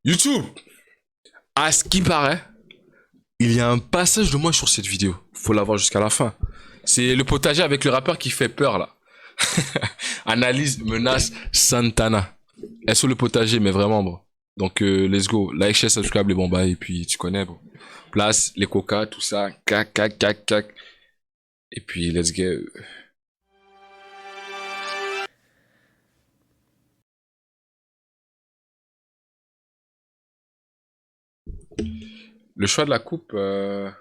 YouTube, à ce qui paraît, il y a un passage de moi sur cette vidéo. Faut la voir jusqu'à la fin. C'est le potager avec le rappeur qui fait peur là. Analyse, menace, Santana. Elle sur le potager, mais vraiment, bro. Donc, let's go. Like, share, subscribe, les bons bails, et puis tu connais, bro. Place, les coca, tout ça. Cac, cac, cac, cac. Et puis, let's go. Le choix de la coupe, on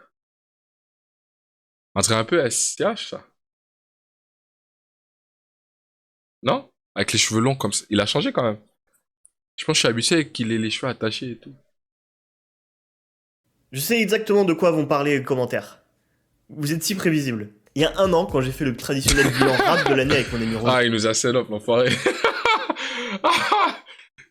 dirait un peu SCH, ça. Non? Avec les cheveux longs comme ça. Il a changé quand même. Je pense que je suis habitué avec qu'il ait les cheveux attachés et tout. Je sais exactement de quoi vont parler les commentaires. Vous êtes si prévisible. Il y a un an, quand j'ai fait le traditionnel bilan rap de l'année avec mon ami Romain Ah, il nous a sell up, l'enfoiré.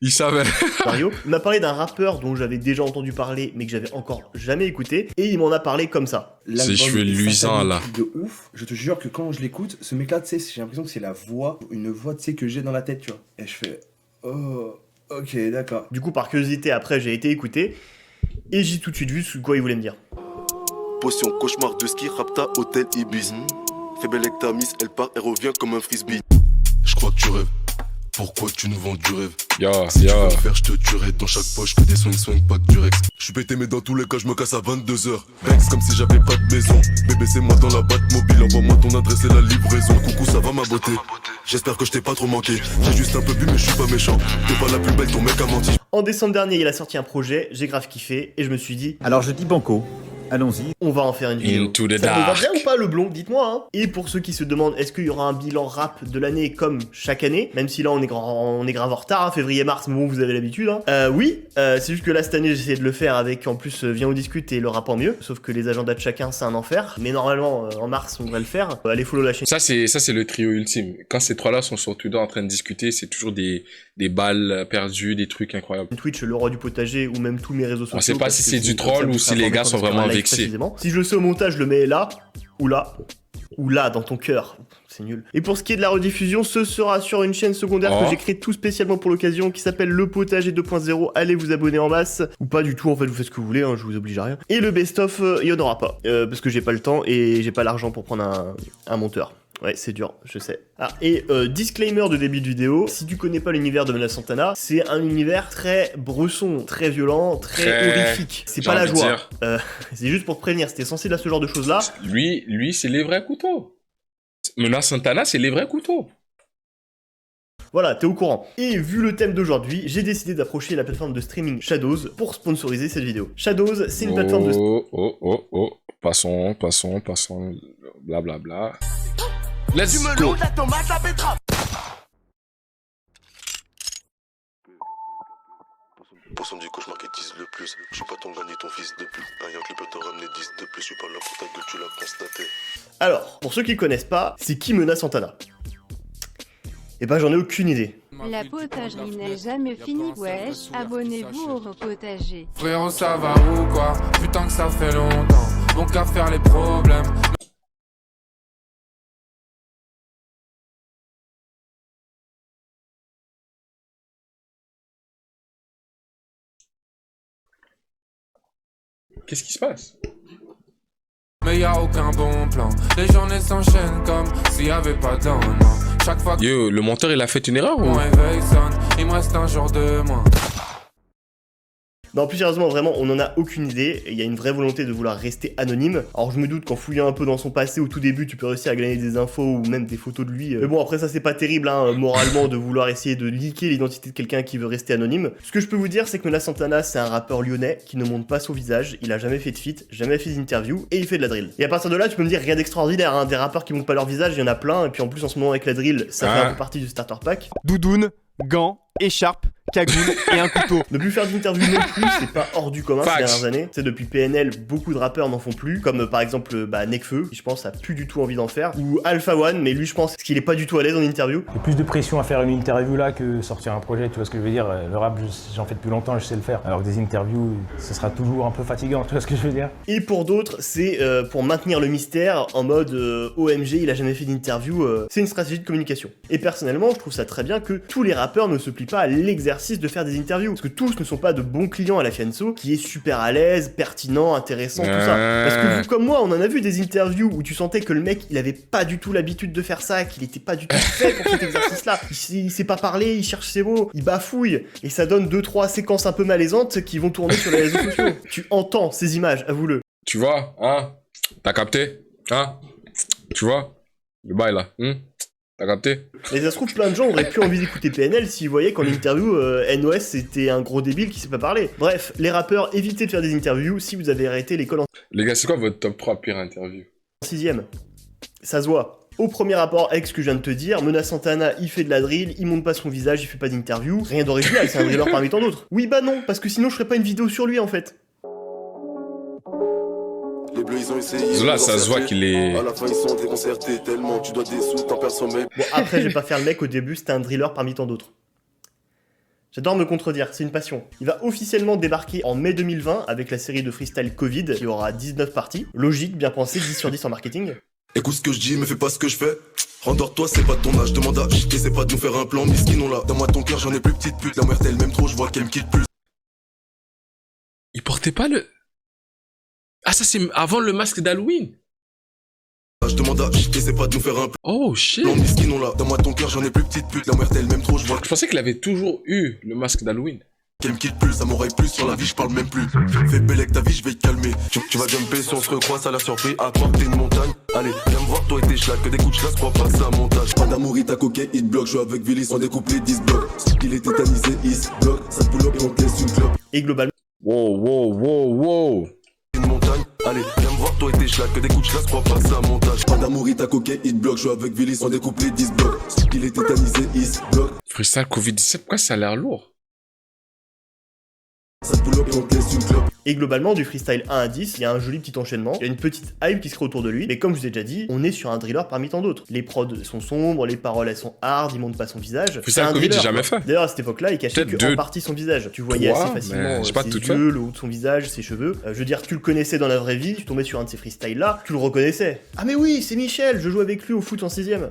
Il savait. Mario, il m'a parlé d'un rappeur dont j'avais déjà entendu parler, mais que j'avais encore jamais écouté, et il m'en a parlé comme ça. Ses cheveux luisants, là. De ouf. Je te jure que quand je l'écoute, ce mec-là, tu sais, j'ai l'impression que c'est la voix, une voix, tu sais, que j'ai dans la tête, tu vois. Et je fais, oh, ok, d'accord. Du coup, par curiosité, après, j'ai été écouté, et j'ai tout de suite vu ce quoi il voulait me dire. Potion cauchemar de ski, rapta, hôtel Ibis. Fais belle avec ta miss, elle part, elle revient comme un frisbee. Je crois que tu rêves. Pourquoi tu nous vends du rêve? Si tu veux me faire, je te tuerai dans chaque poche que des swing, pas que du Rex. Je suis pété, mais dans tous les cas, je me casse à 22h. Rex, comme si j'avais pas de maison. Bébé, c'est moi dans la batte mobile. Envoie-moi ton adresse et la livraison. Coucou, ça va ma beauté? J'espère que je t'ai pas trop manqué. J'ai juste un peu bu, mais je suis pas méchant. T'es pas la plus belle, ton mec a menti. En décembre dernier, il a sorti un projet, j'ai grave kiffé, et je me suis dit, Alors je dis banco, allons-y. on va en faire une vidéo. Into the Ça vous va dark. bien ou pas le blond? Dites-moi, hein. Et pour ceux qui se demandent, est-ce qu'il y aura un bilan rap de l'année comme chaque année? Même si là on est grave en retard, hein, février-mars, mais bon, vous avez l'habitude, hein. Oui, c'est juste que là cette année j'ai essayé de le faire avec en plus Viens on discute et le rap en mieux. Sauf que les agendas de chacun c'est un enfer. Mais normalement en mars on devrait le faire. Allez follow la chaîne Ça, c'est le trio ultime. Quand ces trois-là sont sur Twitter en train de discuter, c'est toujours des balles perdues, des trucs incroyables. Twitch, le roi du potager, ou même tous mes réseaux sociaux. On sait pas parce si que c'est du comme ça, troll vous ou serez si les informé gars quand sont il y aura vraiment un live vexés. précisément. Si je le sais au montage, je le mets là, ou là, ou là dans ton cœur. C'est nul. Et pour ce qui est de la rediffusion, ce sera sur une chaîne secondaire Oh. que j'ai créée tout spécialement pour l'occasion, qui s'appelle Le Potager 2.0. Allez vous abonner en masse, ou pas du tout, en fait vous faites ce que vous voulez, hein, je vous oblige à rien. Et le best-of, il y en aura pas, parce que j'ai pas le temps et j'ai pas l'argent pour prendre un monteur. Ouais, c'est dur, je sais. Ah, et disclaimer de début de vidéo, si tu connais pas l'univers de Menace Santana, c'est un univers très bresson, très violent, très horrifique. C'est j'ai pas la envie de joie. dire. C'est juste pour te prévenir, si t'es sensible à ce genre de choses-là, Lui, c'est les vrais couteaux. Menace Santana, c'est les vrais couteaux. voilà, t'es au courant. Et vu le thème d'aujourd'hui, j'ai décidé d'approcher la plateforme de streaming Shadows pour sponsoriser cette vidéo. Shadows, c'est une plateforme de Oh. Passons. Blablabla. Let's go. Potion du cauchemar qui tease le plus. Je suis pas ton gars ni ton fils de pute. Un qui peut te ramener 10 de plus. Je suis pas là pour ta gueule, tu l'as constaté. Alors, pour ceux qui connaissent pas, c'est qui Menace Santana? Eh ben j'en ai aucune idée. La potagerie n'est jamais finie, wesh, abonnez-vous au repotager. Frérot, ça va ou quoi? Putain que ça fait longtemps. Bon qu'à faire les problèmes. Qu'est-ce qui se passe? Mais y a aucun bon plan. Les journées s'enchaînent comme s'il y avait pas de lendemain. Chaque fois que Yo, le monteur, il a fait une erreur ou? mon réveil sonne, il me reste un jour de moins. Non, plus sérieusement, vraiment, on en a aucune idée. Il y a une vraie volonté de vouloir rester anonyme. Alors, je me doute qu'en fouillant un peu dans son passé, au tout début, tu peux réussir à gagner des infos ou même des photos de lui. Mais bon, après, ça, c'est pas terrible, hein, moralement, de vouloir essayer de leaker l'identité de quelqu'un qui veut rester anonyme. Ce que je peux vous dire, c'est que Menace Santana, c'est un rappeur lyonnais qui ne montre pas son visage. Il a jamais fait de feat, jamais fait d'interview et il fait de la drill. Et à partir de là, tu peux me dire rien d'extraordinaire, hein. Des rappeurs qui montrent pas leur visage, il y en a plein. Et puis en plus, en ce moment, avec la drill, ça fait un peu partie du starter pack. Doudoune, gants, écharpe, cagoule et un couteau. Ne plus faire d'interview non plus, c'est pas hors du commun ces Facts. dernières années. C'est depuis PNL, beaucoup de rappeurs n'en font plus, comme par exemple Nekfeu, qui je pense a plus du tout envie d'en faire, ou Alpha One, mais lui je pense qu'il est pas du tout à l'aise en interview. J'ai plus de pression à faire une interview là que sortir un projet, tu vois ce que je veux dire. Le rap, j'en fais depuis longtemps, je sais le faire. Alors que des interviews, ce sera toujours un peu fatigant, tu vois ce que je veux dire. Et pour d'autres, c'est pour maintenir le mystère en mode OMG, il a jamais fait d'interview, c'est une stratégie de communication. Et personnellement, je trouve ça très bien que tous les rappeurs ne se plient pas à l'exercice l'exercice de faire des interviews. Parce que tous ne sont pas de bons clients à la Fianso, qui est super à l'aise, pertinent, intéressant, tout ça. Parce que vous comme moi, on en a vu des interviews où tu sentais que le mec, il avait pas du tout l'habitude de faire ça, qu'il était pas du tout fait pour cet exercice-là. Il sait pas parler, il cherche ses mots, il bafouille, et ça donne 2-3 séquences un peu malaisantes qui vont tourner sur les réseaux sociaux. Tu entends ces images, avoue-le. Tu vois, hein? T'as capté? Hein? Tu vois? Le bail là. T'as capté? Mais ça se trouve, plein de gens auraient plus envie d'écouter PNL s'ils voyaient qu'en interview, NOS c'était un gros débile qui sait pas parler. Bref, les rappeurs, évitez de faire des interviews si vous avez arrêté l'école en Les gars, c'est quoi votre top 3 pire interview? 6ème. Ça se voit. Au premier rapport avec ce que je viens de te dire, Menace Santana, il fait de la drill, il monte pas son visage, il fait pas d'interview. Rien d'original, c'est un driller parmi tant d'autres. Oui bah non, parce que sinon je ferais pas une vidéo sur lui en fait. Les bleus, ils ont essayé. Là, ça se voit qu'il est. À la fin, ils sont déconcertés tellement tu dois des sous, t'en perds sommeil. Bon, après, je vais pas faire le mec, au début, c'était un driller parmi tant d'autres. J'adore me contredire, c'est une passion. Il va officiellement débarquer en mai 2020 avec la série de freestyle Covid qui aura 19 parties. Logique, bien pensé, 10 sur 10 en marketing. Écoute ce que je dis, mais fais pas ce que je fais. Rendors-toi, c'est pas ton âge, demande à chiquer, c'est pas de nous faire un plan, miskin on l'a. Dans moi ton cœur, j'en ai plus petite pute, la merde elle m'aime trop, je vois qu'elle me quitte plus. Il portait pas le. Ah, ça c'est avant le masque d'Halloween. Je demande à chiquer, c'est pas de nous faire un plan. Oh shit. Miskin on l'a. Dans moi ton cœur, j'en ai plus petite pute, la merde elle m'aime trop, je vois Je pensais qu'il avait toujours eu le masque d'Halloween. qu'elle me quitte plus, ça m'aurait plus sur la vie, je parle même plus. Fais belle avec ta vie, je vais te calmer. Tu vas jumper si on se recroise, ça l'a surpris. À croire que t'es une montagne. Allez, viens me voir, toi et tes schlacs. Que des coups de chlasse, crois pas que c'est un montage. Pas d'amour, il t'a coquet, hit block. Je avec Villis, on découpe les 10 blocs. Il est tétanisé, il se bloque. Ça pull up et on te laisse une clope. Et globalement. Wow. Une montagne. Allez, viens me voir, toi et tes schlacs. Que des coups de chlasse, crois pas que c'est un montage. Pas d'amour, il t'a coquet, hit block. Je avec Villis, on découpe les 10 blocs. Il est tétanisé, il se bloque. Freestyle Covid-17, pourquoi ça a l'air lourd? Et globalement, du freestyle 1 à 10, il y a un joli petit enchaînement, il y a une petite hype qui se crée autour de lui, mais comme je vous ai déjà dit, on est sur un driller parmi tant d'autres. Les prods sont sombres, les paroles elles sont hard, il monte pas son visage. Freestyle Covid, j'ai jamais fait. D'ailleurs, à cette époque-là, il cachait que en partie son visage. Tu voyais assez facilement ses yeux, le haut de son visage, ses cheveux. Je veux dire, tu le connaissais dans la vraie vie, tu tombais sur un de ces freestyles là, tu le reconnaissais. Ah mais oui, c'est Michel, je joue avec lui au foot en 6ème.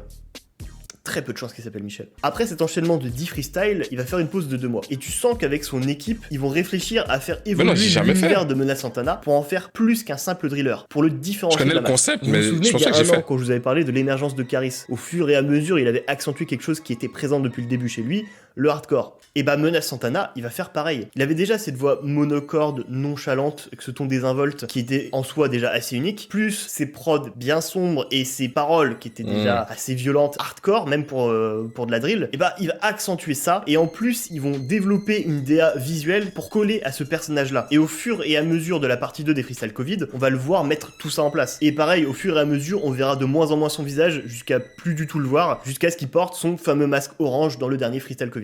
Très peu de chances qu'il s'appelle Michel. Après cet enchaînement de 10 freestyles, il va faire une pause de 2 mois. Et tu sens qu'avec son équipe, ils vont réfléchir à faire évoluer l'univers de Menace Santana pour en faire plus qu'un simple driller, pour le différencier. Je connais le concept, mais je pense que j'ai fait. Quand je vous avais parlé de l'émergence de Caris, au fur et à mesure, il avait accentué quelque chose qui était présent depuis le début chez lui, le hardcore. Et bah Menace Santana, il va faire pareil. Il avait déjà cette voix monocorde, nonchalante, avec ce ton désinvolte qui était en soi déjà assez unique, plus ses prods bien sombres et ses paroles qui étaient déjà assez violentes, hardcore, même pour de la drill. Et bah il va accentuer ça, et en plus ils vont développer une DA visuelle pour coller à ce personnage-là. Et au fur et à mesure de la partie 2 des freestyle Covid, on va le voir mettre tout ça en place. Et pareil, au fur et à mesure, on verra de moins en moins son visage, jusqu'à plus du tout le voir, jusqu'à ce qu'il porte son fameux masque orange dans le dernier freestyle Covid.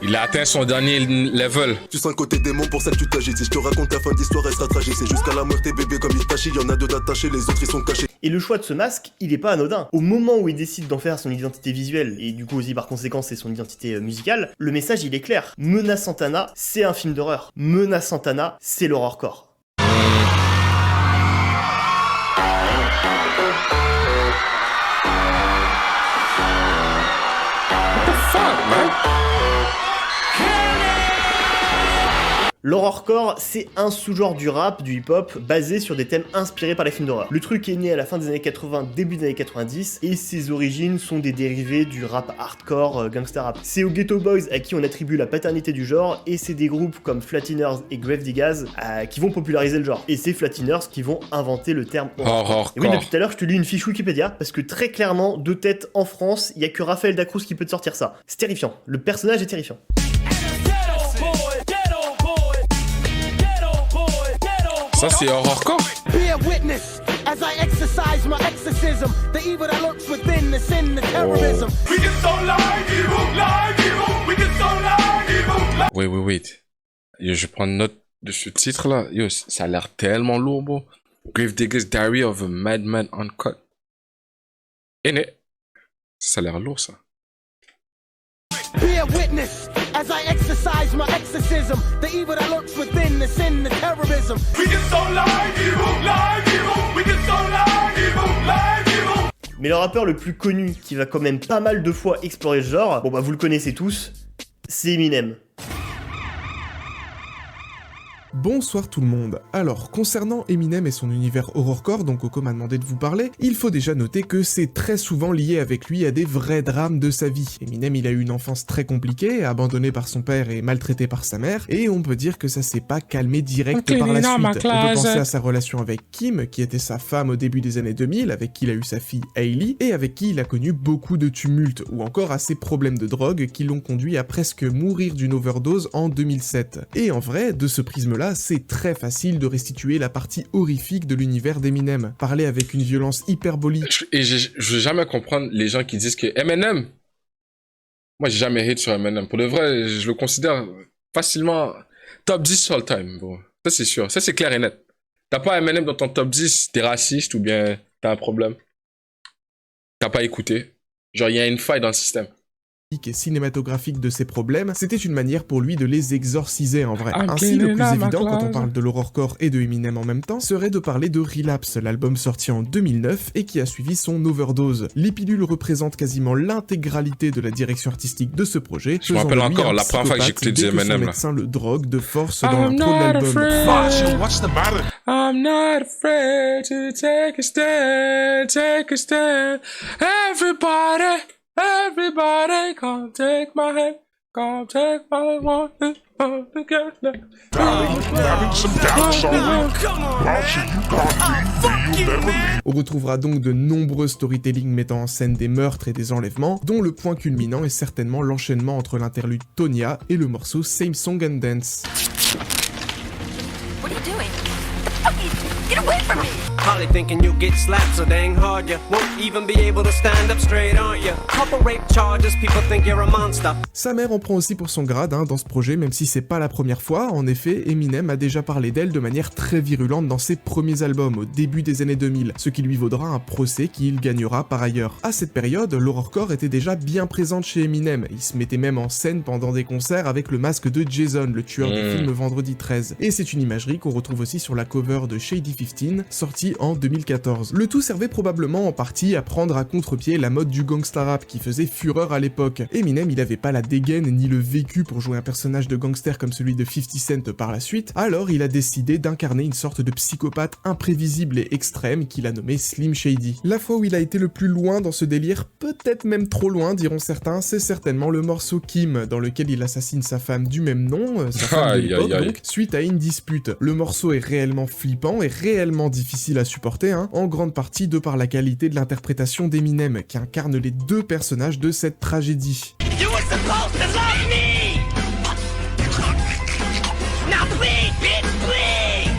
Il a atteint son dernier level. Tu sens le côté démon pour ça que tu t'agites. Si je te raconte ta fin d'histoire, elle sera tragique. C'est jusqu'à la mort tes bébés comme Itachi. Y'en a deux d'attachés, les autres ils sont cachés. Et le choix de ce masque, il est pas anodin. Au moment où il décide d'en faire son identité visuelle, et du coup aussi par conséquent c'est son identité musicale, le message il est clair. Menace Santana, c'est un film d'horreur. Menace Santana, c'est l'horrorcore. L'horrorcore, c'est un sous-genre du rap, du hip-hop, basé sur des thèmes inspirés par les films d'horreur. Le truc est né à la fin des années 80, début des années 90, et ses origines sont des dérivés du rap hardcore, gangsta rap. C'est aux Ghetto Boys à qui on attribue la paternité du genre, et c'est des groupes comme Flatiners et Gravediggaz qui vont populariser le genre. Et c'est Flatiners qui vont inventer le terme horrorcore. Et oui, depuis tout à l'heure, je te lis une fiche Wikipédia, parce que très clairement, de tête en France, il y a que Raphaël Dacruz qui peut te sortir ça. C'est terrifiant. Le personnage est terrifiant. Ça c'est horrorcore. Wait. Yo, je prends note de ce titre là. Yo, ça a l'air tellement lourd, bro. Gravediggaz Diary of a Madman Uncut. Ça a l'air lourd ça. Bear witness as I exercise my exorcism. The evil that lurks within, the sin, the terrorism. We can so live evil, we can so live evil, Mais le rappeur le plus connu, qui va quand même pas mal de fois explorer ce genre, bon bah vous le connaissez tous, c'est Eminem. Bonsoir tout le monde. Alors, concernant Eminem et son univers horrorcore dont Coco m'a demandé de vous parler, il faut déjà noter que c'est très souvent lié avec lui à des vrais drames de sa vie. Eminem, il a eu une enfance très compliquée, abandonné par son père et maltraité par sa mère, et on peut dire que ça s'est pas calmé direct par la suite. On peut penser à sa relation avec Kim, qui était sa femme au début des années 2000, avec qui il a eu sa fille Hailey, et avec qui il a connu beaucoup de tumultes, ou encore à ses problèmes de drogue qui l'ont conduit à presque mourir d'une overdose en 2007. Et en vrai, de ce prisme-là, c'est très facile de restituer la partie horrifique de l'univers d'Eminem. Parler avec une violence hyperbolique. Et je veux jamais comprendre les gens qui disent que Eminem, moi j'ai jamais hate sur Eminem. Pour de vrai, je le considère facilement top 10 all time, bro. Ça c'est sûr, ça c'est clair et net. T'as pas Eminem dans ton top 10, t'es raciste ou bien t'as un problème. T'as pas écouté. Genre il y a une faille dans le système. Et cinématographique de ses problèmes, c'était une manière pour lui de les exorciser en vrai. Ainsi, le plus évident quand on parle de l'horrorcore et de Eminem en même temps, serait de parler de Relapse, l'album sorti en 2009 et qui a suivi son overdose. Les pilules représentent quasiment l'intégralité de la direction artistique de ce projet. Je me rappelle encore la première fois que j'ai écouté du Eminem là. Son médecin le drogue de force dans l'intro de l'album. I'm not afraid to take a stand, take a stand. Everybody, come take my hand, come take my one, together. On retrouvera donc de nombreux storytelling mettant en scène des meurtres et des enlèvements, dont le point culminant est certainement l'enchaînement entre l'interlude Tonya et le morceau Same Song and Dance. What are you doing? Get away from me! Probably thinking you get slapped so dang hard you won't even be able to stand up straight, aren't you? Couple rape charges, people think you're a monster. Sa mère en prend aussi pour son grade dans ce projet, même si c'est pas la première fois. En effet, Eminem a déjà parlé d'elle de manière très virulente dans ses premiers albums, au début des années 2000, ce qui lui vaudra un procès qu'il gagnera par ailleurs. À cette période, l'horrorcore était déjà bien présente chez Eminem. Il se mettait même en scène pendant des concerts avec le masque de Jason, le tueur du film Vendredi 13. Et c'est une imagerie qu'on retrouve aussi sur la cover de Shady 15, sortie en 2014. Le tout servait probablement en partie à prendre à contre-pied la mode du gangsta rap qui faisait fureur à l'époque. Eminem, il avait pas la dégaine ni le vécu pour jouer un personnage de gangster comme celui de 50 Cent par la suite, alors il a décidé d'incarner une sorte de psychopathe imprévisible et extrême qu'il a nommé Slim Shady. La fois où il a été le plus loin dans ce délire, peut-être même trop loin diront certains, c'est certainement le morceau Kim, dans lequel il assassine sa femme du même nom, sa femme de l'époque donc, suite à une dispute. Le morceau est réellement flippant et réellement difficile à supporter, en grande partie de par la qualité de l'interprétation d'Eminem, qui incarne les deux personnages de cette tragédie.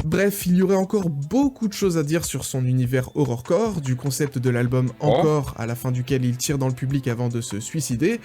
Bref, il y aurait encore beaucoup de choses à dire sur son univers horrorcore, du concept de l'album Encore, à la fin duquel il tire dans le public avant de se suicider.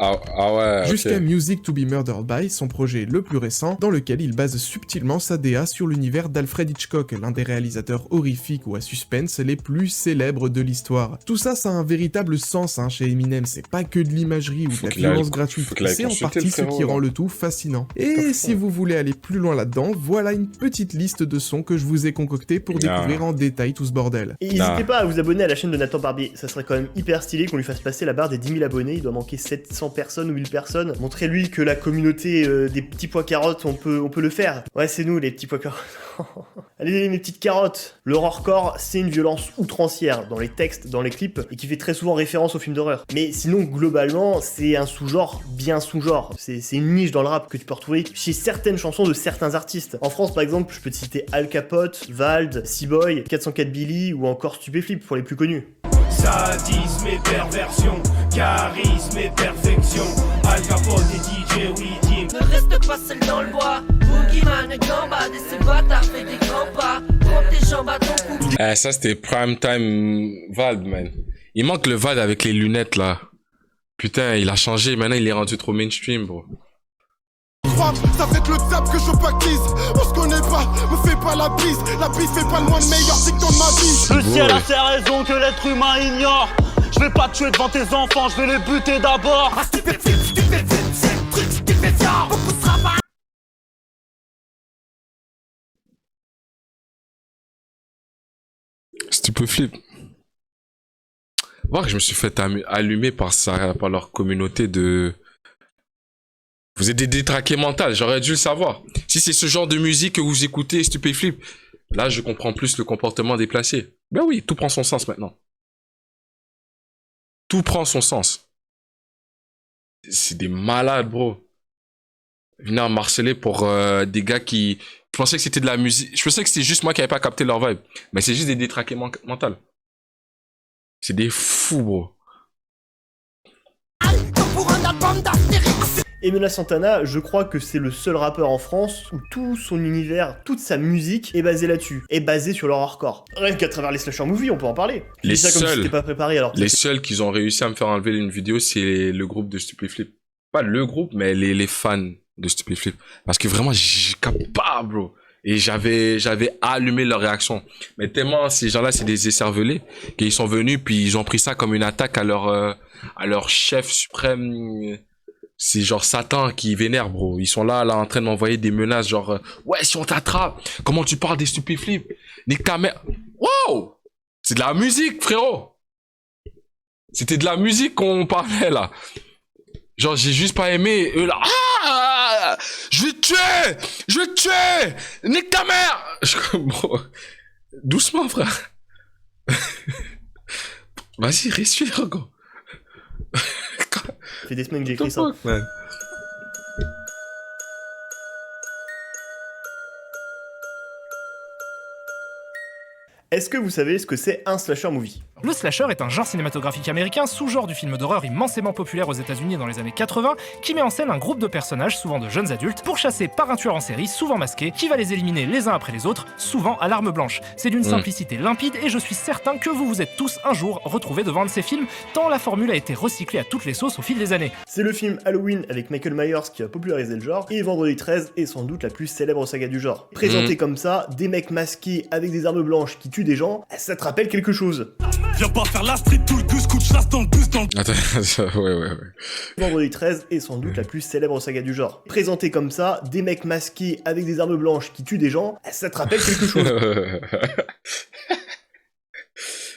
Ah ouais, jusqu'à Music to be Murdered by, son projet le plus récent, dans lequel il base subtilement sa DA sur l'univers d'Alfred Hitchcock, l'un des réalisateurs horrifiques ou à suspense les plus célèbres de l'histoire. Tout ça, ça a un véritable sens chez Eminem, c'est pas que de l'imagerie ou de la violence gratuite, c'est en partie ce qui rend le tout fascinant. Et si vous voulez aller plus loin là-dedans, voilà une petite liste de sons que je vous ai concocté pour découvrir en détail tout ce bordel. Et n'hésitez pas à vous abonner à la chaîne de Nathan Barbier, ça serait quand même hyper stylé qu'on lui fasse passer la barre des 10 000 abonnés, il doit manquer 700 personnes ou 1000 personnes. Montrez-lui que la communauté des petits pois carottes, on peut le faire. Ouais, c'est nous les petits pois carottes. Allez mes petites carottes. Le horrorcore, c'est une violence outrancière dans les textes, dans les clips, et qui fait très souvent référence aux films d'horreur. Mais sinon, globalement, c'est un sous-genre bien sous-genre. C'est une niche dans le rap que tu peux retrouver chez certaines chansons de certains artistes. En France, par exemple, je peux te citer Al Capote, Vald, C-Boy, 404 Billy ou encore Stupéflip pour les plus connus. Sadisme et perversion, charisme et perfection. Al Capote et DJ Weedim. Ne reste pas seul dans le bois. Boogeyman et gambade et ce bâtard fait des grands pas. Prends tes jambes à ton cou. Ça c'était prime time Vald, man. Il manque le Vald avec les lunettes là. Putain, il a changé, maintenant il est rendu trop mainstream, bro. Ça fait que le tap que je pactise. On se connaît pas, me fais pas la bise fait pas le moins de meilleur dicton de ma vie. Le ciel a ses raisons que l'être humain ignore. Je vais pas te tuer devant tes enfants, je vais les buter d'abord. Stupid Flip. Voir que je me suis fait allumer par leur communauté de... Vous êtes des détraqués mentaux, j'aurais dû le savoir. Si c'est ce genre de musique que vous écoutez, Stupid Flip, là je comprends plus le comportement déplacé. Ben oui, tout prend son sens maintenant. Tout prend son sens. C'est des malades, bro. Venir marceler pour des gars qui... Je pensais que c'était de la musique. Je pensais que c'était juste moi qui n'avais pas capté leur vibe. Mais c'est juste des détraqués mentaux. C'est des fous, bro. Et Menace Santana, je crois que c'est le seul rappeur en France où tout son univers, toute sa musique est basée là-dessus, est basée sur leur hardcore. Rien qu'à travers les slasher movies, on peut en parler. Les ça comme si seuls, c'était pas préparé alors. Les seuls qui ont réussi à me faire enlever une vidéo, c'est le groupe de Stupid Flip. Pas le groupe, mais les fans de Stupid Flip. Parce que vraiment, j'ai capté pas, bro. Et j'avais allumé leur réaction. Mais tellement ces gens-là, c'est des écervelés, qu'ils sont venus, puis ils ont pris ça comme une attaque à leur chef suprême. C'est genre Satan qui vénère, bro. Ils sont là en train de m'envoyer des menaces, genre ouais, si on t'attrape, comment tu parles des Stupid Flip? Nique ta mère. Wow! C'est de la musique, frérot. C'était de la musique qu'on parlait, là. Genre, j'ai juste pas aimé. Eux, là, ah! Je vais te tuer! Je vais te tuer! Nique ta mère! Bro, doucement, frère. Vas-y, respire, gros. Ça fait des semaines que j'ai écrit ça. Man. Est-ce que vous savez ce que c'est un slasher movie? Le slasher est un genre cinématographique américain, sous-genre du film d'horreur immensément populaire aux États-Unis dans les années 80, qui met en scène un groupe de personnages, souvent de jeunes adultes, pourchassés par un tueur en série, souvent masqué, qui va les éliminer les uns après les autres, souvent à l'arme blanche. C'est d'une simplicité limpide et je suis certain que vous vous êtes tous un jour retrouvés devant un de ces films, tant la formule a été recyclée à toutes les sauces au fil des années. C'est le film Halloween avec Michael Myers qui a popularisé le genre, et Vendredi 13 est sans doute la plus célèbre saga du genre. Présenté comme ça, des mecs masqués avec des armes blanches qui tuent des gens, ça te rappelle quelque chose. Viens pas faire la street, tout le gus, coup de chasse dans le bus, dans le... Attends, ouais. Vendredi 13 est sans doute la plus célèbre saga du genre. Présenté comme ça, des mecs masqués avec des armes blanches qui tuent des gens, ça te rappelle quelque chose.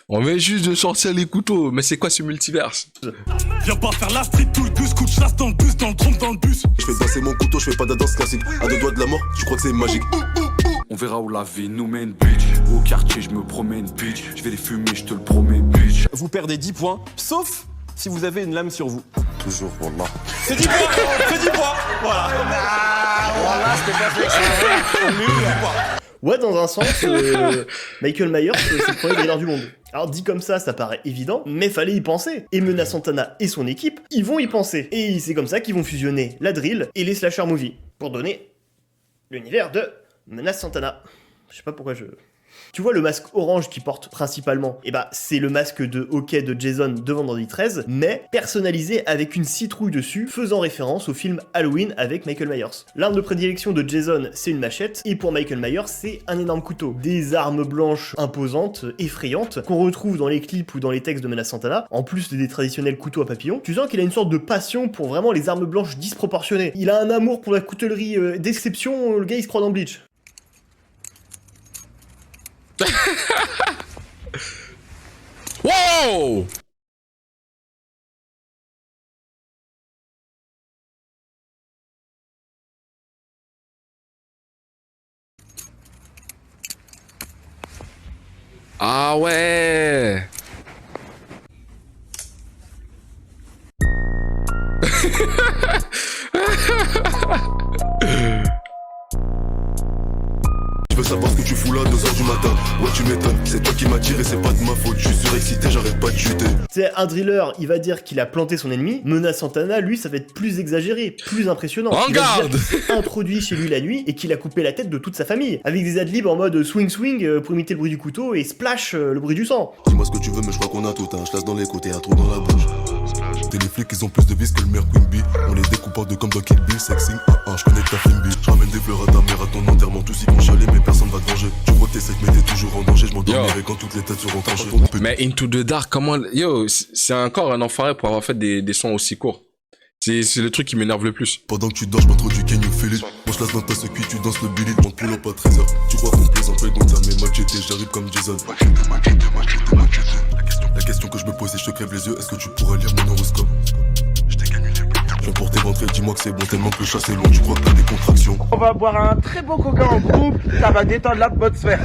On vient juste de sortir les couteaux, mais c'est quoi ce multiverse? Viens pas faire la street, tout le gus, coup de chasse dans le bus, dans le trompe, dans le bus. Je fais danser mon couteau, je fais pas de danse classique. À deux doigts de la mort, tu crois que c'est magique? On verra où la vie nous mène, bitch. Au quartier, je me promène, bitch. Je vais les fumer, je te le promets, bitch. Vous perdez 10 points, sauf si vous avez une lame sur vous. Toujours, wallah. C'est 10 points, c'est 10 points. Voilà. Voilà, c'était pas fait. Ouais, dans un sens, Michael Myers, c'est le premier dealer du monde. Alors dit comme ça paraît évident, mais fallait y penser. Et Menace Santana et son équipe, ils vont y penser. Et c'est comme ça qu'ils vont fusionner la drill et les slasher movies, pour donner l'univers de Menace Santana. Je sais pas pourquoi je... Tu vois le masque orange qu'il porte principalement, et bah c'est le masque de hockey de Jason de Vendredi 13, mais personnalisé avec une citrouille dessus, faisant référence au film Halloween avec Michael Myers. L'arme de prédilection de Jason, c'est une machette, et pour Michael Myers, c'est un énorme couteau. Des armes blanches imposantes, effrayantes, qu'on retrouve dans les clips ou dans les textes de Menace Santana, en plus des traditionnels couteaux à papillons. Tu sens qu'il a une sorte de passion pour vraiment les armes blanches disproportionnées. Il a un amour pour la coutellerie d'exception, le gars il se croit dans Bleach. Wow! Ah ouais! Je veux savoir ce que tu fous là, 2h du matin. Ouais, tu m'étonnes, c'est toi qui m'as tiré, c'est pas de ma faute. Je suis surexcité, j'arrête pas de chuter. C'est un driller, il va dire qu'il a planté son ennemi. Menace Santana, lui, ça va être plus exagéré, plus impressionnant. Il va dire qu'il s'est introduit chez lui la nuit et qu'il a coupé la tête de toute sa famille. Avec des adlibs en mode swing pour imiter le bruit du couteau et splash le bruit du sang. Dis-moi ce que tu veux, mais je crois qu'on a tout. Un chasse dans les côtés, un trou dans la bouche. T'es les flics, ils ont plus de vis que le maire Queen Bee. On les découpeurs de comme dans Kill Bill, sexing, je connais ta film Je ramène des fleurs à ta mère à ton enterrement, tous ils vont chialer, mais personne va te venger. Tu vois que t'es sec, mais t'es toujours en danger. Je m'endormirai quand toutes les têtes seront tranchées. Mais Into the Dark, comment... Yo, c'est encore un enfoiré pour avoir fait des sons aussi courts. C'est le truc qui m'énerve le plus. Pendant que tu dors, je m'introduis Can you feel it? Moi je laisse dans ta circuit, tu danses le billet, mon pull up à 13h. Tu crois qu'on plaisante pas donc t'as mes machetés, j'arrive comme Jason. La question que je me pose c'est je te crève les yeux, est-ce que tu pourrais lire mon horoscope? Je viens pour t'éventrer, dis-moi que c'est bon tellement que le chat c'est long, tu crois que t'as des contractions. On va boire un très bon coca en groupe, ça va détendre l'atmosphère.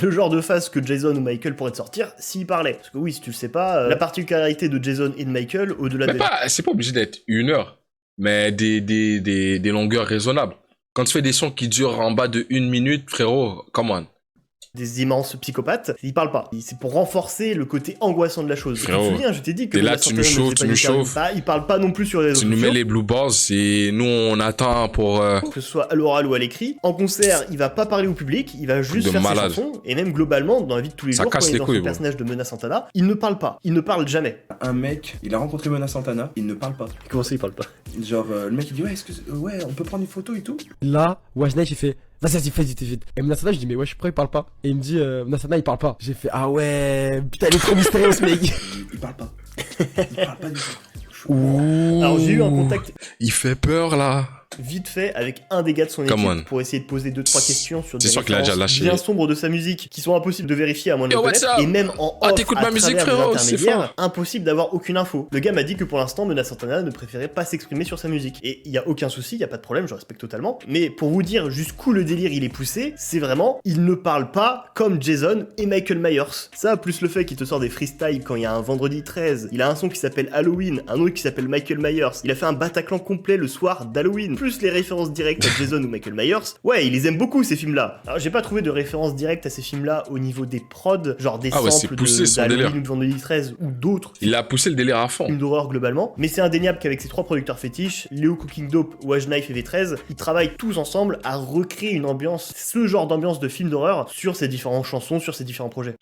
Le genre de phase que Jason ou Michael pourraient te sortir s'ils parlaient. Parce que oui, si tu le sais pas, la particularité de Jason et de Michael, au-delà de... C'est pas obligé d'être 1 heure, mais des longueurs raisonnables. Quand tu fais des sons qui durent en bas de 1 minute, frérot, come on. Des immenses psychopathes, ils parlent pas. C'est pour renforcer le côté angoissant de la chose. Frérot, tu te souviens, je t'ai dit que... T'es là, tu nous chauffes, tu nous chauffes. Ils parlent pas non plus sur les réseaux sociaux. Tu nous mets les blue balls et nous on attend pour... Que ce soit à l'oral ou à l'écrit. En concert, il va pas parler au public, il va juste faire ses chansons. Et même globalement, dans la vie de tous les jours, quand il est dans son personnage de Mena Santana, il ne parle pas. Il ne parle jamais. Un mec, il a rencontré Mena Santana, il ne parle pas. Comment ça, il parle pas? Genre, le mec il dit ouais, on peut prendre une photo et tout. Là, Wajnaïf il fait vas-y, fais vite. Et Mnasana, je dis mais ouais, je suis prêt, il parle pas. Et il me dit Mnasana, il parle pas. J'ai fait ah ouais, putain, il est trop mystérieux ce mec. Il parle pas. Il parle pas du tout. Ouh. Alors j'ai eu un contact. Il fait peur là. Vite fait avec un des gars de son équipe pour essayer de poser 2-3 questions sur des références bien sombres de sa musique qui sont impossibles de vérifier à moins de le connaître. Et même en off, t'écoutes ma musique, frérot, c'est fort. Impossible d'avoir aucune info. Le gars m'a dit que pour l'instant Mena Santana ne préférait pas s'exprimer sur sa musique. Et il y a aucun souci, il y a pas de problème, je respecte totalement. Mais pour vous dire jusqu'où le délire il est poussé, c'est vraiment il ne parle pas comme Jason et Michael Myers. Ça plus le fait qu'il te sort des freestyles quand il y a un vendredi 13. Il a un son qui s'appelle Halloween, un autre qui s'appelle Michael Myers. Il a fait un Bataclan complet le soir d'Halloween, plus les références directes à Jason ou Michael Myers. Ouais, il les aime beaucoup ces films-là. Alors j'ai pas trouvé de référence directe à ces films-là au niveau des prods, genre des samples d'Halloween ou de Vendredi 13 ou d'autres. Il a poussé le délire à fond. Films d'horreur globalement. Mais c'est indéniable qu'avec ses 3 producteurs fétiches, Léo Cooking Dope, Wajnaïf et V13, ils travaillent tous ensemble à recréer une ambiance, ce genre d'ambiance de film d'horreur sur ces différentes chansons, sur ces différents projets.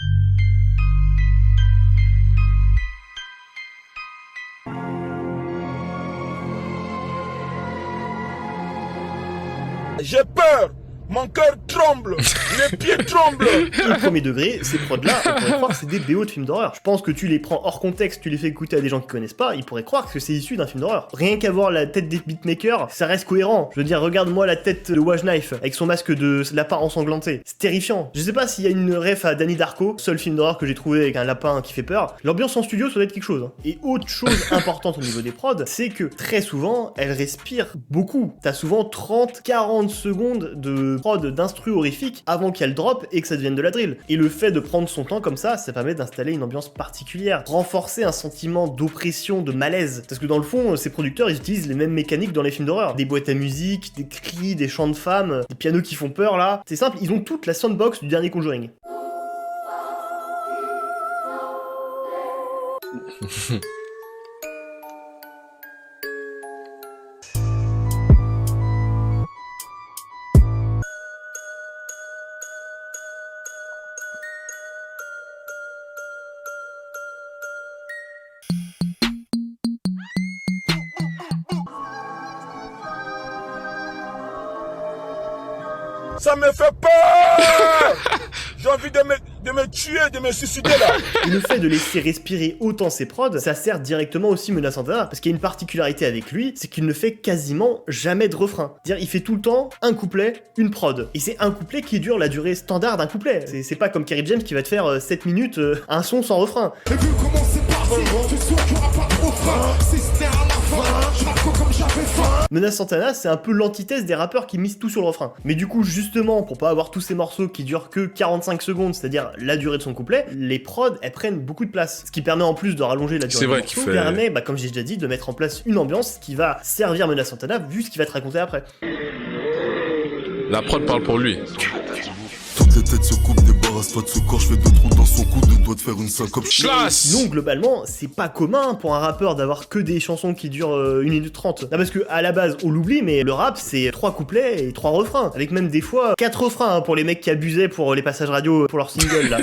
J'ai peur, mon cœur tremble, mes pieds tremblent. Et le premier degré, ces prods-là, on pourrait croire que c'est des BO de films d'horreur. Je pense que tu les prends hors contexte, tu les fais écouter à des gens qui connaissent pas, ils pourraient croire que c'est issu d'un film d'horreur. Rien qu'à voir la tête des beatmakers, ça reste cohérent. Je veux dire, regarde-moi la tête de Wajnaïf avec son masque de lapin ensanglanté. C'est terrifiant. Je sais pas s'il y a une ref à Danny Darko, seul film d'horreur que j'ai trouvé avec un lapin qui fait peur. L'ambiance en studio, ça doit être quelque chose. Et autre chose importante au niveau des prods, c'est que très souvent, elles respirent beaucoup. T'as souvent 30-40 secondes de prod d'instru horrifique avant qu'elle drop et que ça devienne de la drill. Et le fait de prendre son temps comme ça permet d'installer une ambiance particulière, renforcer un sentiment d'oppression, de malaise. Parce que dans le fond, ces producteurs, ils utilisent les mêmes mécaniques dans les films d'horreur. Des boîtes à musique, des cris, des chants de femmes, des pianos qui font peur là. C'est simple, ils ont toute la soundbox du dernier Conjuring. Ça me fait peur. J'ai envie de me tuer, de me suicider là. Et le fait de laisser respirer autant ses prods, ça sert directement aussi Mena Santana, parce qu'il y a une particularité avec lui, c'est qu'il ne fait quasiment jamais de refrain. C'est-à-dire, il fait tout le temps un couplet, une prod. Et c'est un couplet qui dure la durée standard d'un couplet. C'est pas comme Kerry James qui va te faire 7 minutes un son sans refrain. Et vu comment c'est parti, tu sais qu'il y aura pas de refrain. Si c'était à la fin, je raconte comme j'avais faim. Mena Santana, c'est un peu l'antithèse des rappeurs qui misent tout sur le refrain. Mais du coup, justement, pour pas avoir tous ces morceaux qui durent que 45 secondes, c'est-à-dire la durée de son couplet, les prods, elles prennent beaucoup de place. Ce qui permet en plus de rallonger la durée du morceau, permet, comme j'ai déjà dit, de mettre en place une ambiance qui va servir Mena Santana vu ce qu'il va te raconter après. La prod parle pour lui. Toutes les têtes se coupent, débarrasse-toi de ce corps, je fais 2 trous dans son cou, 2 doigts de faire une syncope. Sinon, globalement, c'est pas commun pour un rappeur d'avoir que des chansons qui durent 1 minute 30. Non, parce que à la base, on l'oublie, mais le rap, c'est 3 couplets et 3 refrains. Avec même des fois 4 refrains pour les mecs qui abusaient pour les passages radio pour leur single là.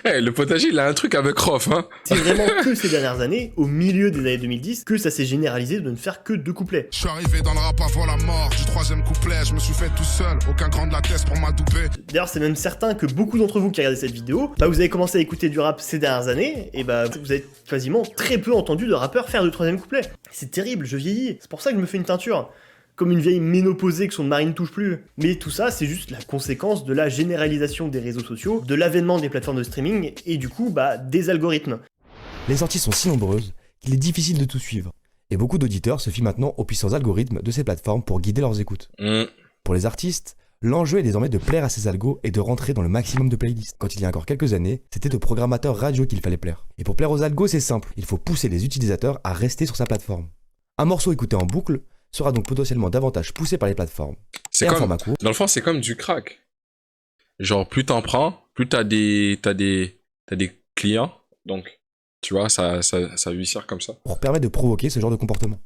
Le potager, il a un truc avec Rof, hein. C'est vraiment que ces dernières années, au milieu des années 2010, que ça s'est généralisé de ne faire que 2 couplets. Je suis arrivé dans le rap avant la mort du 3e couplet, je me suis fait tout seul, aucun grand de la tête pour m'adouber. D'ailleurs, c'est même certain que beaucoup d'entre vous qui regardez cette vidéo, vous avez commencé à écouter du rap ces dernières années, et bah vous avez quasiment très peu entendu de rappeurs faire de troisième couplet. C'est terrible, je vieillis. C'est pour ça que je me fais une teinture. Comme une vieille ménopausée que son mari ne touche plus. Mais tout ça, c'est juste la conséquence de la généralisation des réseaux sociaux, de l'avènement des plateformes de streaming, et du coup, bah, des algorithmes. Les sorties sont si nombreuses qu'il est difficile de tout suivre. Et beaucoup d'auditeurs se fient maintenant aux puissants algorithmes de ces plateformes pour guider leurs écoutes. Pour les artistes, l'enjeu est désormais de plaire à ces algos et de rentrer dans le maximum de playlists. Quand il y a encore quelques années, c'était aux programmateurs radio qu'il fallait plaire. Et pour plaire aux algos, c'est simple, il faut pousser les utilisateurs à rester sur sa plateforme. Un morceau écouté en boucle sera donc potentiellement davantage poussé par les plateformes. C'est comme, dans le fond, c'est comme du crack. Genre, plus t'en prends, plus t'as des clients, donc, tu vois, ça huissière comme ça. Pour permettre de provoquer ce genre de comportement.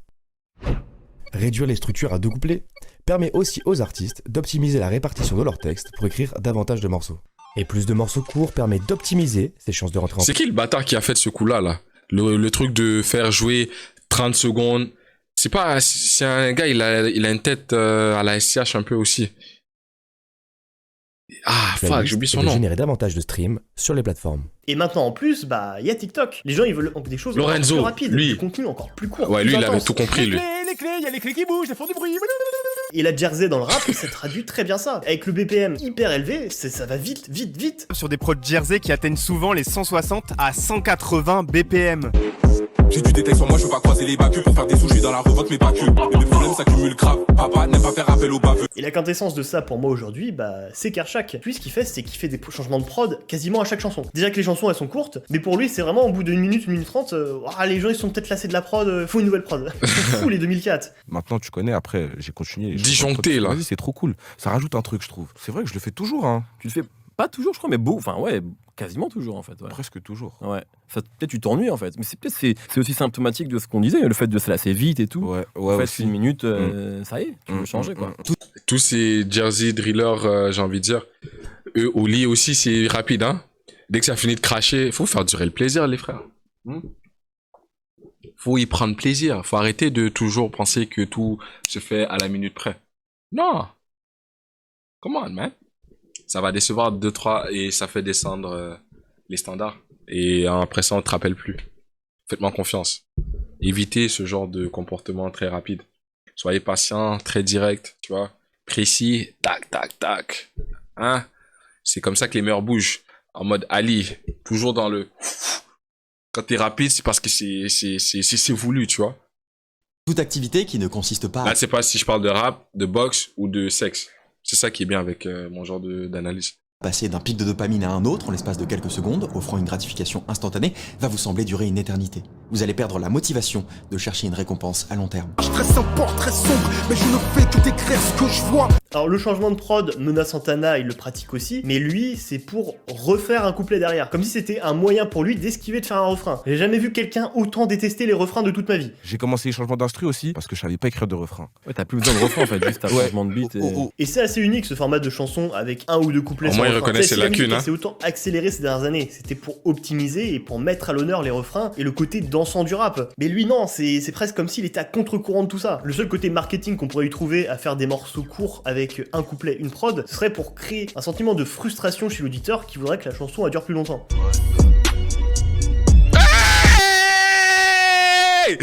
Réduire les structures à 2 couplets permet aussi aux artistes d'optimiser la répartition de leurs textes pour écrire davantage de morceaux. Et plus de morceaux courts permet d'optimiser ses chances de rentrer en... C'est qui le bâtard qui a fait ce coup-là, là? Le truc de faire jouer 30 secondes... C'est un gars, il a une tête à la SCH un peu aussi. Ah, fuck, j'ai oublié son nom. Générer davantage de streams sur les plateformes. Et maintenant, en plus, bah, il y a TikTok. Les gens, ils veulent des choses encore plus rapides, du contenu encore plus court. Ouais, lui, il avait tout compris, lui. Les clés, il y a les clés qui bougent, elles font du bruit. Et la jersey dans le rap, ça traduit très bien ça. Avec le BPM hyper élevé, ça va vite, vite, vite. Sur des prods jersey qui atteignent souvent les 160 à 180 BPM. J'ai du détail sur moi, je veux pas croiser les bacus pour faire des sushis dans la revote, mais pas que. Et les problèmes s'accumulent grave. Papa n'aime pas faire appel aux baveux. Et la quintessence de ça pour moi aujourd'hui, bah, c'est Kershak. Lui, ce qu'il fait, c'est qu'il fait des changements de prod quasiment à chaque chanson. Déjà que les chansons, elles sont courtes, mais pour lui, c'est vraiment au bout d'une minute, 1 minute 30, les gens, ils sont peut-être lassés de la prod, faut une nouvelle prod. Ils sont fous, les 2004. Maintenant, tu connais, après, j'ai continué. Disjoncté, là. Vas-y, c'est trop cool. Ça rajoute un truc, je trouve. C'est vrai que je le fais toujours, hein. Tu le fais pas toujours, je crois, mais beau. Enfin, ouais, quasiment toujours, en fait. Ouais. Presque toujours. Ouais. Peut-être tu t'ennuies, en fait. Mais c'est aussi symptomatique de ce qu'on disait, le fait de se lasser vite et tout. Ouais, en fait, aussi. 1 minute, ça y est, tu veux changer, quoi. Tous ces Jersey drillers, j'ai envie de dire, eux, au lit aussi, c'est rapide, hein. Dès que ça finit de cracher, faut faire durer le plaisir, les frères. Faut y prendre plaisir. Faut arrêter de toujours penser que tout se fait à la minute près. Non. Come on, man. Ça va décevoir 2-3 et ça fait descendre les standards. Et après ça, on te rappelle plus. Faites-moi confiance. Évitez ce genre de comportement très rapide. Soyez patient, très direct, tu vois. Précis, tac, tac, tac. Hein? C'est comme ça que les mœurs bougent. En mode Ali, toujours dans le... Quand t'es rapide, c'est parce que c'est voulu, tu vois. Toute activité qui ne consiste pas... Là, c'est pas si je parle de rap, de boxe ou de sexe. C'est ça qui est bien avec mon genre d'analyse. Passer d'un pic de dopamine à un autre en l'espace de quelques secondes, offrant une gratification instantanée, va vous sembler durer une éternité. Vous allez perdre la motivation de chercher une récompense à long terme. Je trace un port très sombre, mais je ne fais que décrire ce que je vois. Alors le changement de prod, Mona Santana, il le pratique aussi, mais lui, c'est pour refaire un couplet derrière. Comme si c'était un moyen pour lui d'esquiver de faire un refrain. J'ai jamais vu quelqu'un autant détester les refrains de toute ma vie. J'ai commencé les changements d'instru aussi, parce que je savais pas écrire de refrain. Ouais, t'as plus besoin de refrain en fait, juste un changement de beat. Et c'est assez unique ce format de chanson avec un ou deux couplets. Au moins, il reconnaît ses lacunes. C'est autant accéléré ces dernières années. C'était pour optimiser et pour mettre à l'honneur les refrains et le côté dansant du rap. Mais lui, non, c'est presque comme s'il était à contre-courant de tout ça. Le seul côté marketing qu'on pourrait y trouver à faire des morceaux courts avec un couplet, une prod, ce serait pour créer un sentiment de frustration chez l'auditeur qui voudrait que la chanson dure plus longtemps. Hey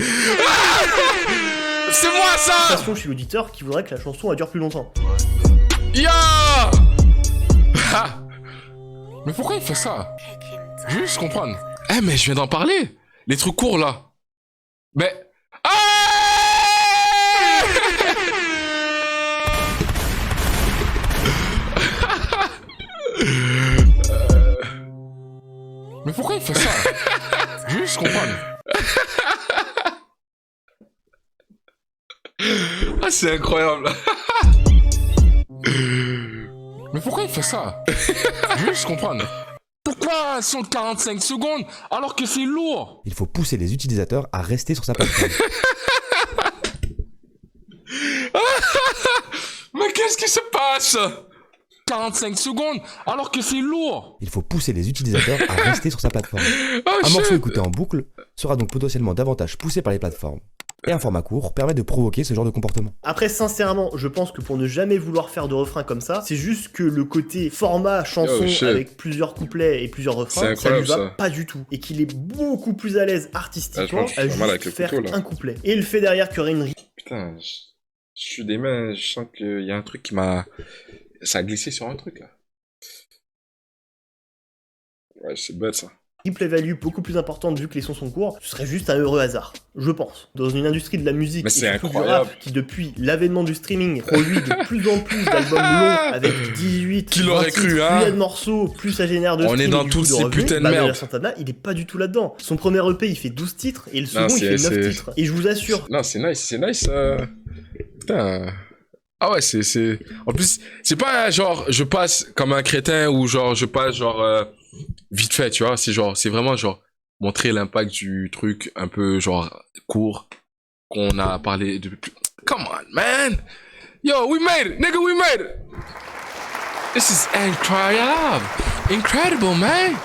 c'est moi ça! Frustration chez l'auditeur qui voudrait que la chanson dure plus longtemps. Yo! Mais pourquoi il fait ça? Je veux juste comprendre. Eh mais je viens d'en parler. Les trucs courts là. Mais... Mais pourquoi il fait ça? Je veux juste comprendre. Ah c'est incroyable. Mais pourquoi il fait ça? Je veux juste comprendre. Pourquoi son 45 secondes alors que c'est lourd? Il faut pousser les utilisateurs à rester sur sa plateforme. Mais qu'est-ce qui se passe? 45 secondes alors que c'est lourd. Il faut pousser les utilisateurs à rester sur sa plateforme. Un morceau écouté en boucle sera donc potentiellement davantage poussé par les plateformes. Et un format court permet de provoquer ce genre de comportement. Après, sincèrement, je pense que pour ne jamais vouloir faire de refrain comme ça, c'est juste que le côté format chanson avec plusieurs couplets et plusieurs refrains, ça lui va pas du tout. Et qu'il est beaucoup plus à l'aise artistiquement à juste faire un couplet. Et le fait derrière qu'il y aurait une... Putain, je suis des mains, je sens qu'il y a un truc qui m'a... Ça a glissé sur un truc, là. Ouais, c'est bête, ça. Replay value beaucoup plus importante vu que les sons sont courts, ce serait juste un heureux hasard, je pense. Dans une industrie de la musique et surtout du rap qui depuis l'avènement du streaming produit de plus en plus d'albums longs avec 18, qui l'aurait cru, hein, plus il y a de morceaux, plus ça génère de streams. On est dans toutes ces putains de merde. Santana, il est pas du tout là-dedans. Son premier EP il fait 12 titres et le second il fait 9 titres. Et je vous assure... Non, c'est nice. Putain... Ah ouais, c'est... En plus, c'est pas genre, je passe comme un crétin ou genre, je passe genre... vite fait, tu vois, c'est vraiment genre montrer l'impact du truc un peu genre court qu'on a parlé depuis. Come on, man! Yo, we made it! Nigga, we made it! This is incredible, man!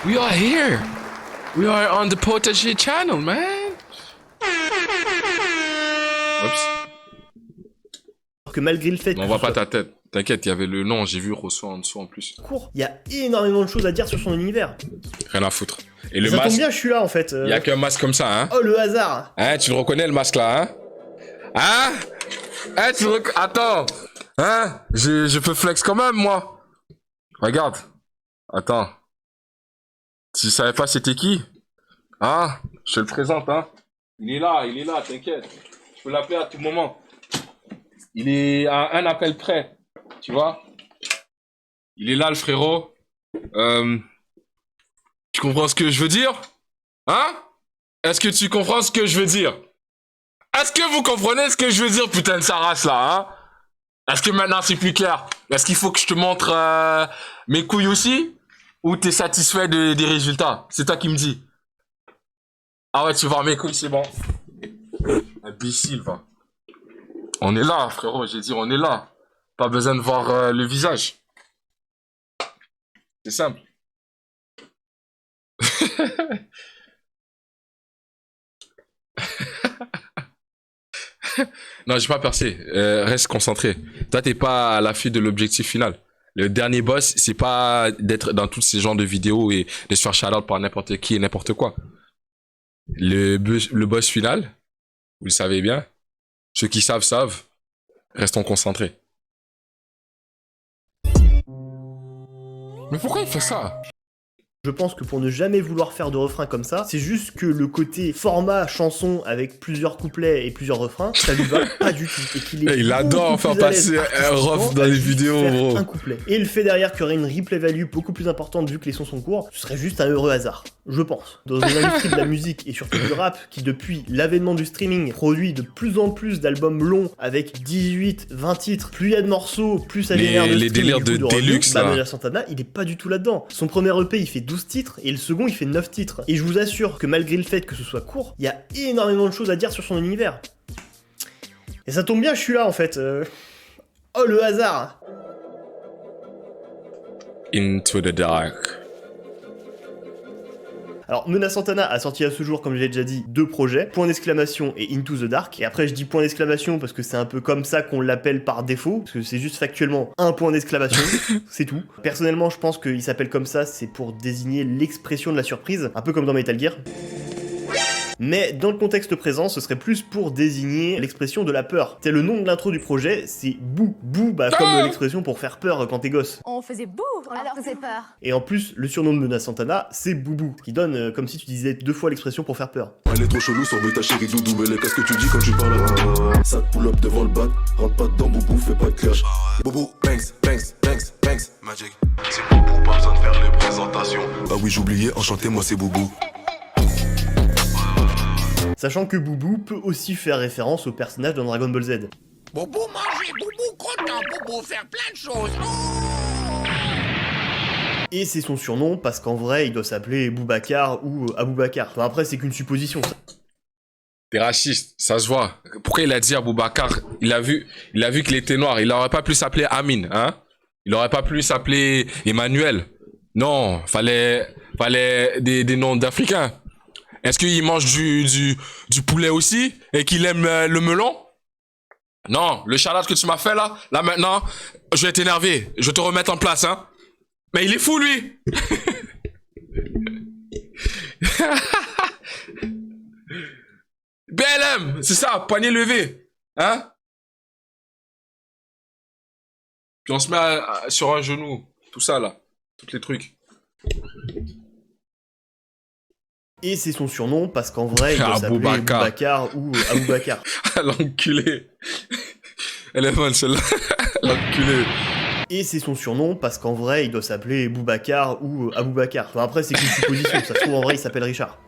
We are here! We are on the Potager channel, man! Oups. Que malgré le fait on voit pas ta tête. T'inquiète, il y avait le nom, j'ai vu Rosso en dessous en plus. Il y a énormément de choses à dire sur son univers. Rien à foutre. Et le ça masque... tombe bien, je suis là en fait. Il y a qu'un masque comme ça, hein. Oh, le hasard. Hein, tu le reconnais le masque là, hein. Hein? Hein, Attends. Hein? Je peux flex quand même, moi. Regarde. Attends. Tu savais pas c'était qui? Hein? Je te le présente, hein. Il est là, t'inquiète. Je peux l'appeler à tout moment. Il est à un appel près. Tu vois? Il est là, le frérot. Tu comprends ce que je veux dire? Hein? Est-ce que tu comprends ce que je veux dire? Est-ce que vous comprenez ce que je veux dire, putain de sa race, là, hein? Est-ce que maintenant c'est plus clair? Est-ce qu'il faut que je te montre mes couilles aussi? Ou t'es satisfait des résultats? C'est toi qui me dis. Ah ouais, tu vois mes couilles, c'est bon. Imbécile, va. On est là, frérot, j'ai dit on est là. Pas besoin de voir le visage. C'est simple. Non, j'ai pas percé. Reste concentré. Toi, t'es pas à l'affût de l'objectif final. Le dernier boss, c'est pas d'être dans tous ces genres de vidéos et de se faire shout-out par n'importe qui et n'importe quoi. Le boss final, vous le savez bien. Ceux qui savent. Restons concentrés. Mais pourquoi il fait ça? Je pense que pour ne jamais vouloir faire de refrain comme ça, c'est juste que le côté format chanson avec plusieurs couplets et plusieurs refrains, ça lui va pas du tout. Et qu'il est il adore faire passer un ref dans les vidéos, gros. Un couplet. Et le fait derrière qu'il y aurait une replay value beaucoup plus importante vu que les sons sont courts, ce serait juste un heureux hasard. Je pense. Dans une industrie de la musique et surtout du rap qui depuis l'avènement du streaming produit de plus en plus d'albums longs avec 18, 20 titres, plus il y a de morceaux, plus ça génère de les délires de Deluxe là. Manolia Santana, il est pas du tout là-dedans. Son premier EP, il fait 12 titres et le second, il fait 9 titres. Et je vous assure que malgré le fait que ce soit court, il y a énormément de choses à dire sur son univers. Et ça tombe bien, je suis là en fait. Oh, le hasard. Into the dark. Alors, Mona Santana a sorti à ce jour, comme je l'ai déjà dit, 2 projets, Point d'exclamation et Into the Dark. Et après, je dis point d'exclamation parce que c'est un peu comme ça qu'on l'appelle par défaut, parce que c'est juste factuellement un point d'exclamation, c'est tout. Personnellement, je pense qu'il s'appelle comme ça, c'est pour désigner l'expression de la surprise, un peu comme dans Metal Gear. Mais dans le contexte présent, ce serait plus pour désigner l'expression de la peur. C'est le nom de l'intro du projet, c'est bou. Bou, bah comme l'expression pour faire peur quand t'es gosse. On faisait bou, alors faisait peur. Et en plus, le surnom de Mona Santana, c'est Boubou, ce qui donne comme si tu disais 2 fois l'expression pour faire peur. Elle est trop chelou, sans ta chérie doudou, mais qu'est-ce que tu dis quand tu parles à... Ça te pull up devant le bat, rentre pas dedans, Boubou, fais pas de clash. Boubou, banks, magic. C'est Boubou, pas besoin de faire les présentations. Ah oui, j'oubliais, enchanté, moi c'est Boubou. Sachant que Boubou peut aussi faire référence au personnage dans Dragon Ball Z. Boubou manger, Boubou content, Boubou faire plein de choses. Et c'est son surnom parce qu'en vrai il doit s'appeler Boubacar ou Aboubacar. Enfin après c'est qu'une supposition ça. T'es raciste, ça se voit. Pourquoi il a dit Aboubacar? Il a vu qu'il était noir. Il aurait pas pu s'appeler Amin, hein? Il aurait pas pu s'appeler Emmanuel. Non, fallait des noms d'Africains. Est-ce qu'il mange du poulet aussi et qu'il aime le melon? Non, le shout-out que tu m'as fait là maintenant, je vais t'énerver, je vais te remettre en place, hein. Mais il est fou, lui. BLM, c'est ça, poignet levé, hein. Puis on se met sur un genou, tout ça là, tous les trucs. Et c'est son surnom parce qu'en vrai, il doit s'appeler Boubacar ou Aboubakar. L'enculé. Elle est bonne celle-là. L'enculé. Et c'est son surnom parce qu'en vrai, il doit s'appeler Boubacar ou Aboubakar. Enfin, après, c'est qu'une supposition. Ça se trouve, en vrai, il s'appelle Richard.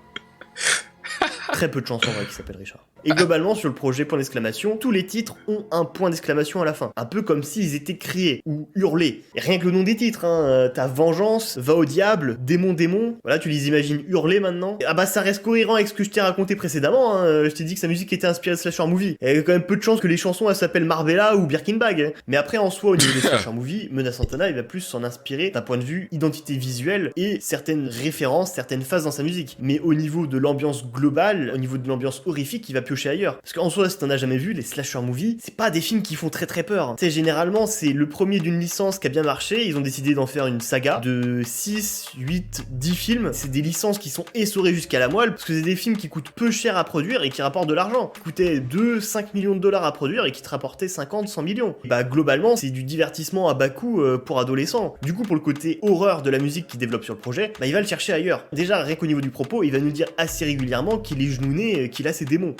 Très peu de chansons en vrai qui s'appellent Richard. Et globalement, sur le projet point d'exclamation, tous les titres ont un point d'exclamation à la fin. Un peu comme s'ils étaient criés ou hurlés. Et rien que le nom des titres, hein. T'as Vengeance, Va au diable, Démon, Démon. Voilà, tu les imagines hurler maintenant. Ah bah ça reste cohérent avec ce que je t'ai raconté précédemment, hein. Je t'ai dit que sa musique était inspirée de Slasher Movie. Il y a quand même peu de chances que les chansons elles s'appellent Marbella ou Birkin Bag. Hein. Mais après, en soi, au niveau des Slasher Movie, Menace Santana, il va plus s'en inspirer d'un point de vue identité visuelle et certaines références, certaines phases dans sa musique. Mais au niveau de l'ambiance globale, au niveau de l'ambiance horrifique, il va piocher ailleurs. Parce qu'en soi, si t'en as jamais vu, les slasher movies, c'est pas des films qui font très très peur. Tu sais, généralement, c'est le premier d'une licence qui a bien marché, ils ont décidé d'en faire une saga de 6, 8, 10 films. C'est des licences qui sont essorées jusqu'à la moelle, parce que c'est des films qui coûtent peu cher à produire et qui rapportent de l'argent. Qui coûtaient 2, 5 millions de dollars à produire et qui te rapportaient 50, 100 millions. Et bah globalement, c'est du divertissement à bas coût pour adolescents. Du coup, pour le côté horreur de la musique qu'il développe sur le projet, bah il va le chercher ailleurs. Déjà, rien qu'au niveau du propos, il va nous dire assez régulièrement qu'il est genouné, qu'il a ses démons.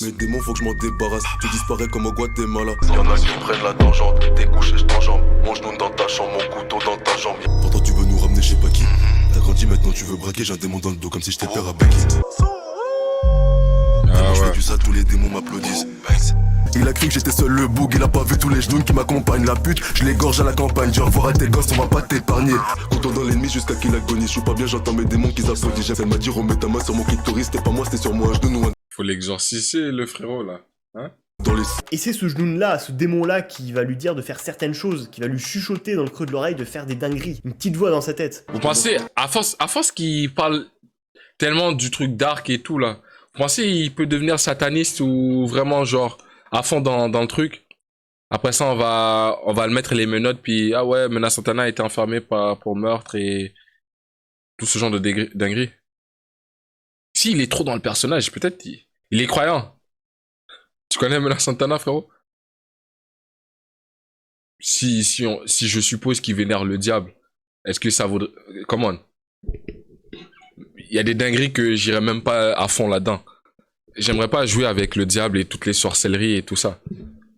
Mes démons, faut que je m'en débarrasse. Tu disparais comme au Guatemala. Y'en a qui prennent la tangente. T'es couché, je t'enjambe. Mon genou dans ta chambre, mon couteau dans ta jambe. Pourtant, tu veux nous ramener, je sais pas qui. T'as grandi, maintenant tu veux braquer. J'ai un démon dans le dos comme si j'étais père à Becky. Je fais du ça, tous les démons m'applaudissent. Il a cru que j'étais seul le boug, il a pas vu tous les genoux qui m'accompagnent. La pute, je l'égorge à la campagne. Dis au revoir à tes gosses, on va pas t'épargner. Couteau dans l'ennemi jusqu'à qu'il agonise. Je suis pas bien, j'entends mes démons qui applaudissent. Elle m'a dit remets ta main sur mon clitoris. C'était pas moi, c'était sur moi, un genou. Faut l'exorciser le frérot là, hein. Et c'est ce genou-là, ce démon-là qui va lui dire de faire certaines choses, qui va lui chuchoter dans le creux de l'oreille de faire des dingueries. Une petite voix dans sa tête. Vous pensez, à force qu'il parle tellement du truc dark et tout là, vous pensez il peut devenir sataniste ou vraiment genre à fond dans le truc? Après ça, on va le mettre les menottes, puis ah ouais, Menace Santana a été enfermé pour meurtre et tout ce genre de dinguerie. S'il est trop dans le personnage, peut-être il est croyant. Tu connais Menace Santana, frérot? Si je suppose qu'il vénère le diable, est-ce que ça vaudrait... Come on. Il y a des dingueries que j'irais même pas à fond là-dedans. J'aimerais pas jouer avec le diable et toutes les sorcelleries et tout ça.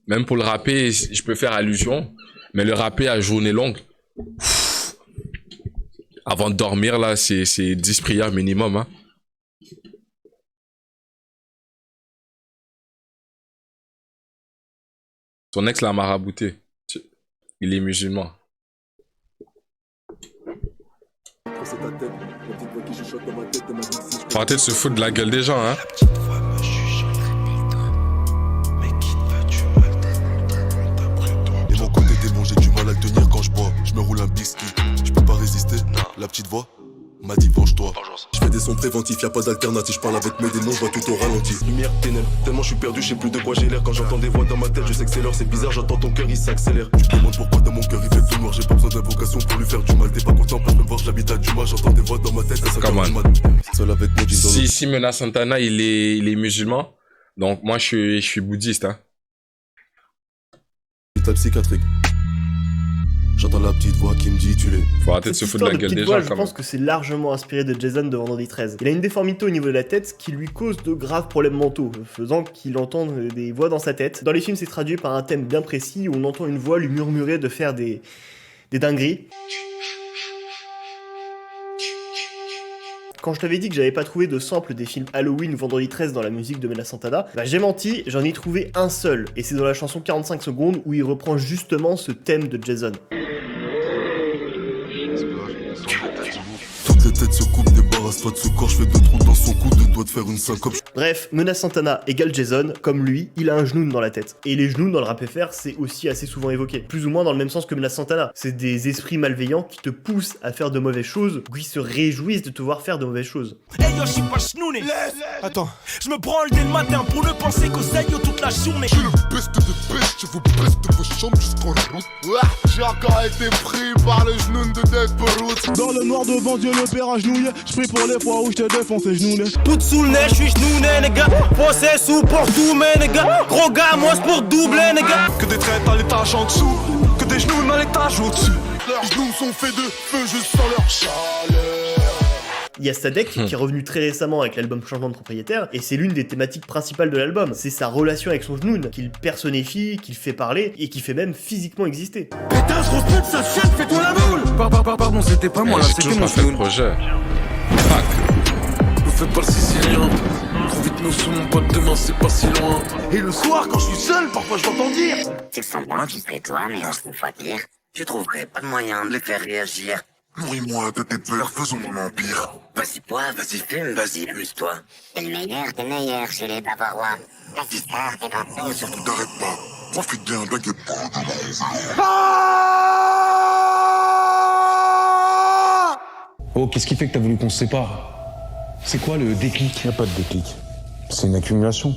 Même pour le rapper, je peux faire allusion, mais le rapper à journée longue, avant de dormir là, c'est 10 prières minimum, hein. Son ex l'a marabouté. Il est musulman. Faut arrêter de se foutre de la gueule des gens, hein. Et mon côté démon, j'ai du mal à le tenir quand je bois. Je me roule un biscuit, je peux pas résister. La petite voix m'a dit venge-toi. Je fais des sons préventifs, y'a pas d'alternative. Je parle avec mes démons, je vois tout au ralenti. Lumière, ténèbres, tellement je suis perdu, je sais plus de quoi j'ai l'air. Quand j'entends des voix dans ma tête, je sais que c'est l'heure, c'est bizarre, j'entends ton cœur, il s'accélère. Tu te demandes pourquoi dans mon cœur il fait tout noir. J'ai pas besoin d'invocation pour lui faire du mal. T'es pas content pour me voir, j'habite à Duma. J'entends des voix dans ma tête, à 5 heures du mat. Seul avec mon jean dans le... Si Menace Santana il est musulman, donc moi je suis bouddhiste, hein. État psychiatrique. J'entends la petite voix qui me dit tu l'es. Faut arrêter de se foutre de la gueule des gens. Je pense que c'est largement inspiré de Jason de Vendredi 13. Il a une déformité au niveau de la tête qui lui cause de graves problèmes mentaux, faisant qu'il entende des voix dans sa tête. Dans les films, c'est traduit par un thème bien précis où on entend une voix lui murmurer de faire des dingueries. Quand je t'avais dit que j'avais pas trouvé de sample des films Halloween ou Vendredi 13 dans la musique de Menace Santana, bah j'ai menti, j'en ai trouvé un seul, et c'est dans la chanson 45 secondes où il reprend justement ce thème de Jason. Toutes les têtes se coupent, débarrasse-toi de ce corps, je fais 2 trous dans son cou, 2 doigts de faire une syncope. Bref, Menace Santana égale Jason, comme lui, il a un genoun dans la tête. Et les genouns dans le rap FR, c'est aussi assez souvent évoqué. Plus ou moins dans le même sens que Menace Santana. C'est des esprits malveillants qui te poussent à faire de mauvaises choses, ou qui se réjouissent de te voir faire de mauvaises choses. Hey yo, je suis pas chenouné. Attends, je me branle dès le matin pour ne penser qu'au yo toute la journée. Je suis le best des bestes, je vous peste vos chambres jusqu'en route. J'ai encore été pris par le genoun de Death Route. Dans le noir devant Dieu le Père agenouillé, je prie pour les fois où je t'ai défoncé genouné. Pout sous le nez, je suis genouné, les gars. Foncé sous pour tout, mais les gars. Gros gars, moi c'est pour doubler, les gars. Que des traits dans l'étage en dessous, que des genoux dans l'étage au-dessus. Leurs genoux sont faits de feu, je sens leur chaleur. Il y a Sadek qui est revenu très récemment avec l'album Changement de propriétaire, et c'est l'une des thématiques principales de l'album. C'est sa relation avec son genoun, qu'il personnifie, qu'il fait parler, et qui fait même physiquement exister. Putain, je refuse ça, chef, fais-toi la boule. Pardon, c'était pas moi là, c'était mon fait le projet. Fuck. Ne fais pas le sicilien. Trop vite nous sous mon pote, demain c'est pas si loin. Et le soir, quand je suis seul, parfois je l'entends dire. C'est que sans moi, tu serais toi, mais on se fois pire. Tu trouverais pas de moyen de les faire réagir. Nourris-moi de tes peurs, faisons mon empire. Vas-y bois, vas-y fume, vas-y amuse-toi. T'es le meilleur des meilleurs chez les Bavarois. Vas-y star, t'es pas Et surtout t'arrêtes pas, profite bien, t'inquiète pas. Oh, qu'est-ce qui fait que t'as voulu qu'on se sépare? C'est quoi le déclic? Y'a pas de déclic. C'est une accumulation.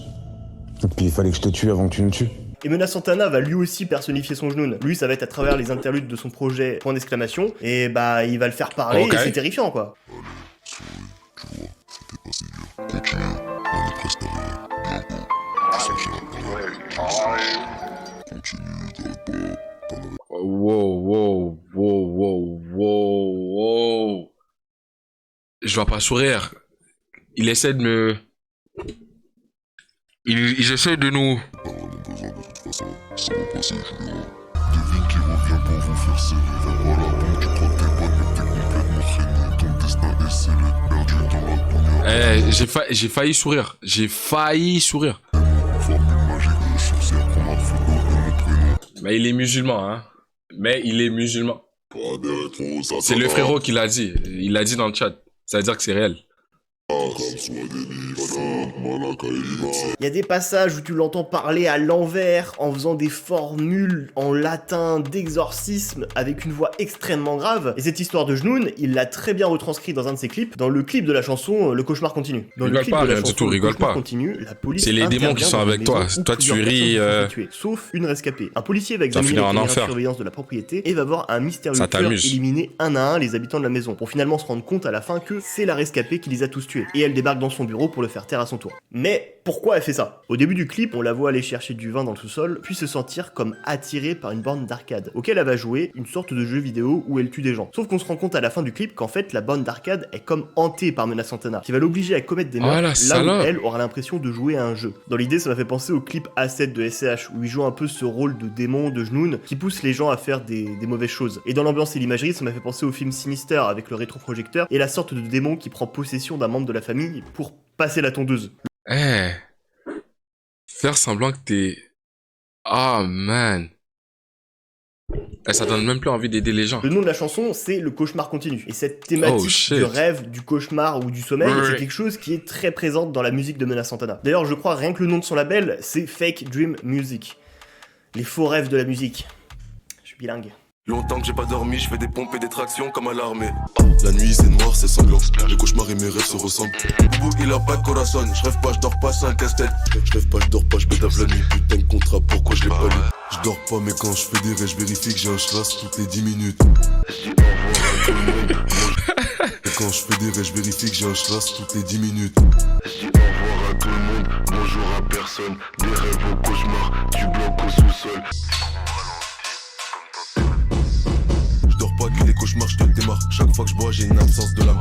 Et puis il fallait que je te tue avant que tu me tues. Et Menace Santana va lui aussi personnifier son genoun. Lui, ça va être à travers les interludes de son projet point d'exclamation, et bah il va le faire parler, et c'est terrifiant quoi. Continue, on est presque arrivé. Bientôt, tu sens que continue, t'arrêtes pas. Wow. Je vais pas sourire. Il essaie de me... Ils essaient de nous... Ça va passer, Julien. Devine qui revient pour vous faire serrer. Voilà, bon, tu crois que t'es bonne, mais t'es complètement freiné. Ton destin est scellé, perdu dans la lumière. J'ai failli sourire. J'ai failli sourire. Formule magique de sorcière qu'on a fait l'eau et mon prénom. Mais il est musulman, hein. Mais il est musulman. C'est le frérot qui l'a dit. Il l'a dit dans le chat. Ça veut dire que c'est réel. Il y a des passages où tu l'entends parler à l'envers, en faisant des formules en latin d'exorcisme avec une voix extrêmement grave. Et cette histoire de genoun, il l'a très bien retranscrit dans un de ses clips, dans le clip de la chanson Le Cauchemar continue. Dans le clip de la chanson Le Cauchemar continue, la police c'est les démons qui sont avec toi. Toi tu ris. Sauf une rescapée. Un policier va examiner la caméra de surveillance de la propriété et va voir un mystérieux tueur éliminer un à un les habitants de la maison, pour finalement se rendre compte à la fin que c'est la rescapée qui les a tous tués. Et elle débarque dans son bureau pour le faire taire à son tour. Mais pourquoi elle fait ça? Au début du clip, on la voit aller chercher du vin dans le sous-sol, puis se sentir comme attirée par une borne d'arcade, auquel elle va jouer une sorte de jeu vidéo où elle tue des gens. Sauf qu'on se rend compte à la fin du clip qu'en fait la borne d'arcade est comme hantée par Menace Santana, qui va l'obliger à commettre des meurtres là où elle aura l'impression de jouer à un jeu. Dans l'idée, ça m'a fait penser au clip A7 de SCH, où il joue un peu ce rôle de démon, de genoun, qui pousse les gens à faire des mauvaises choses. Et dans l'ambiance et l'imagerie, ça m'a fait penser au film Sinister avec le rétroprojecteur et la sorte de démon qui prend possession d'un membre de la famille pour passer la tondeuse. Faire semblant que t'es... Ah, man. Ça donne même plus envie d'aider les gens. Le nom de la chanson, c'est Le Cauchemar continue. Et cette thématique du rêve, du cauchemar ou du sommeil, c'est quelque chose qui est très présente dans la musique de Menace Santana. D'ailleurs, je crois rien que le nom de son label, c'est Fake Dream Music. Les faux rêves de la musique. Je suis bilingue. Longtemps que j'ai pas dormi, je fais des pompes et des tractions comme à l'armée. La nuit c'est noir, c'est sanglant. Les cauchemars et mes rêves se ressemblent. Boubou il a pas de corazon. Je rêve pas, je dors pas, c'est un casse-tête. Je rêve pas, je dors pas, je bédave la nuit. Putain de contrat, pourquoi je l'ai pas lu? Je dors pas, mais quand je fais des rêves, je vérifie que j'ai un schlass toutes les 10 minutes. Et quand je fais des rêves, je vérifie que j'ai un schlass toutes les 10 minutes. Je dis au revoir à tout le monde, bonjour à personne. Des rêves au cauchemar, tu bloques au sous-sol. Pas que les cauchemars, je te le démarre. Chaque fois que je bois, j'ai une absence de l'âme.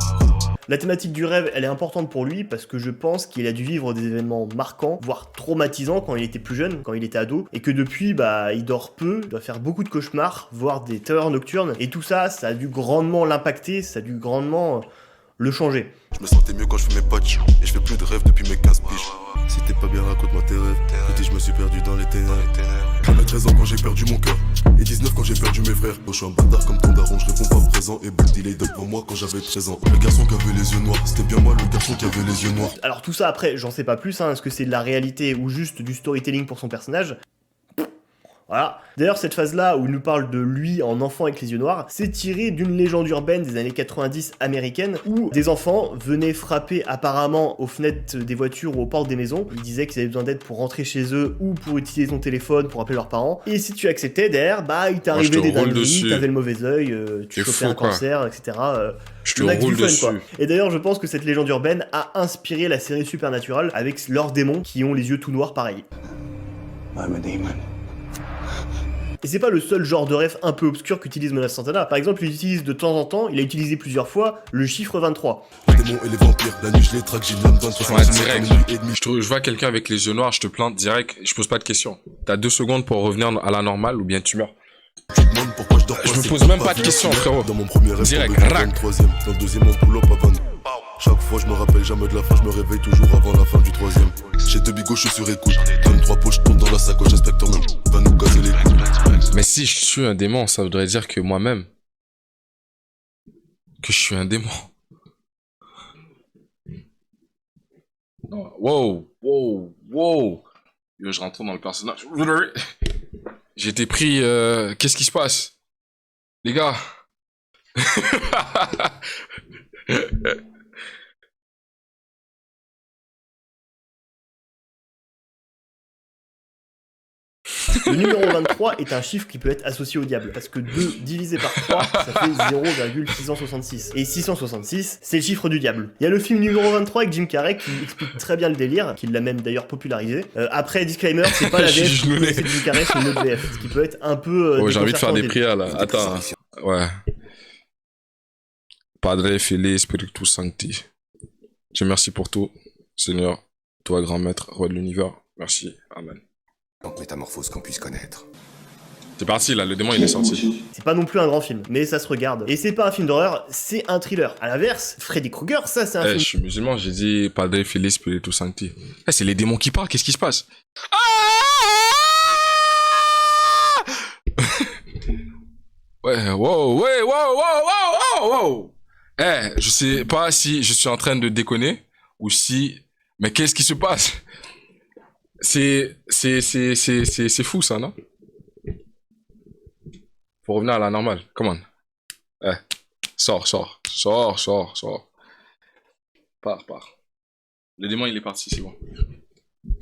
La thématique du rêve, elle est importante pour lui parce que je pense qu'il a dû vivre des événements marquants, voire traumatisants quand il était plus jeune, quand il était ado, et que depuis, il dort peu, il doit faire beaucoup de cauchemars, voire des terreurs nocturnes, et tout ça, ça a dû grandement l'impacter, ça a dû grandement le changer. Je me sentais mieux quand je fais mes patchs, et je fais plus de rêves depuis mes 15 piges. Si t'es pas bien, raconte-moi tes rêves. Petit, je me suis perdu dans les ténèbres. J'avais 13 ans quand j'ai perdu mon cœur. Et 19 quand j'ai perdu mes frères. Je suis un bâtard comme ton daron, je réponds pas présent. Et Buldy il est devant moi quand j'avais 13 ans. Le garçon qui avait les yeux noirs, c'était bien moi le garçon qui avait les yeux noirs. Alors tout ça après, j'en sais pas plus, hein, est-ce que c'est de la réalité ou juste du storytelling pour son personnage? Voilà. D'ailleurs, cette phase-là où il nous parle de lui en enfant avec les yeux noirs, c'est tiré d'une légende urbaine des années 90 américaine où des enfants venaient frapper apparemment aux fenêtres des voitures ou aux portes des maisons. Ils disaient qu'ils avaient besoin d'aide pour rentrer chez eux ou pour utiliser ton téléphone pour appeler leurs parents. Et si tu acceptais, derrière, bah, il t'arrivait des dingueries, t'avais le mauvais œil, tu chopais un cancer, etc. Je te roule dessus. Quoi. Et d'ailleurs, je pense que cette légende urbaine a inspiré la série Supernatural avec leurs démons qui ont les yeux tout noirs pareil. I'm a demon. Et c'est pas le seul genre de rêve un peu obscur qu'utilise Mona Santana. Par exemple, il utilise de temps en temps, il a utilisé plusieurs fois, le chiffre 23. Les démons et les vampires, la nuit je les traque, j'ai l'âme 23. Ouais, direct. Je vois quelqu'un avec les yeux noirs, je te plante direct, je pose pas de questions. T'as 2 secondes pour revenir à la normale ou bien tu meurs. Je te demande pourquoi je dors pas. Je me pose même pas de questions, frérot. Dans mon premier rêve, direct, rack. Dans le deuxième, on pull up avant. Chaque fois, je me rappelle jamais de la fin, je me réveille toujours avant la fin du troisième. J'ai 2 bigots, je suis sur écoute. 23 poches, je tourne dans la sacoche, inspecteur même va nous casser les couilles. Mais si je suis un démon, ça voudrait dire que moi-même, que je suis un démon. Non. Wow. Yo, je rentre dans le personnage. J'ai été pris. Qu'est-ce qui se passe, les gars? Le numéro 23 est un chiffre qui peut être associé au diable, parce que 2 divisé par 3, ça fait 0,666. Et 666, c'est le chiffre du diable. Il y a le film numéro 23 avec Jim Carrey qui explique très bien le délire, qui l'a même d'ailleurs popularisé. Après, disclaimer, c'est pas la VF qui connaissait Jim Carrey, c'est une autre VF, ce qui peut être un peu... j'ai envie de faire des prières là, attends. Ouais. Padre, Fili, Spiritus Sancti. Je te remercie pour tout, Seigneur, toi grand maître, roi de l'univers. Merci, amen. Métamorphose qu'on puisse connaître. C'est parti là, le démon il est sorti. C'est pas non plus un grand film, mais ça se regarde. Et c'est pas un film d'horreur, c'est un thriller. À l'inverse, Freddy Krueger, ça c'est un film... Je suis musulman, j'ai dit Padre, Fili, Spiritus Sancti. C'est les démons qui parlent, qu'est-ce qui se passe? Wow. Je sais pas si je suis en train de déconner ou si... Mais qu'est-ce qui se passe? C'est fou ça, non? Faut revenir à la normale, come on. Sors. Pars. Le démon il est parti, c'est bon.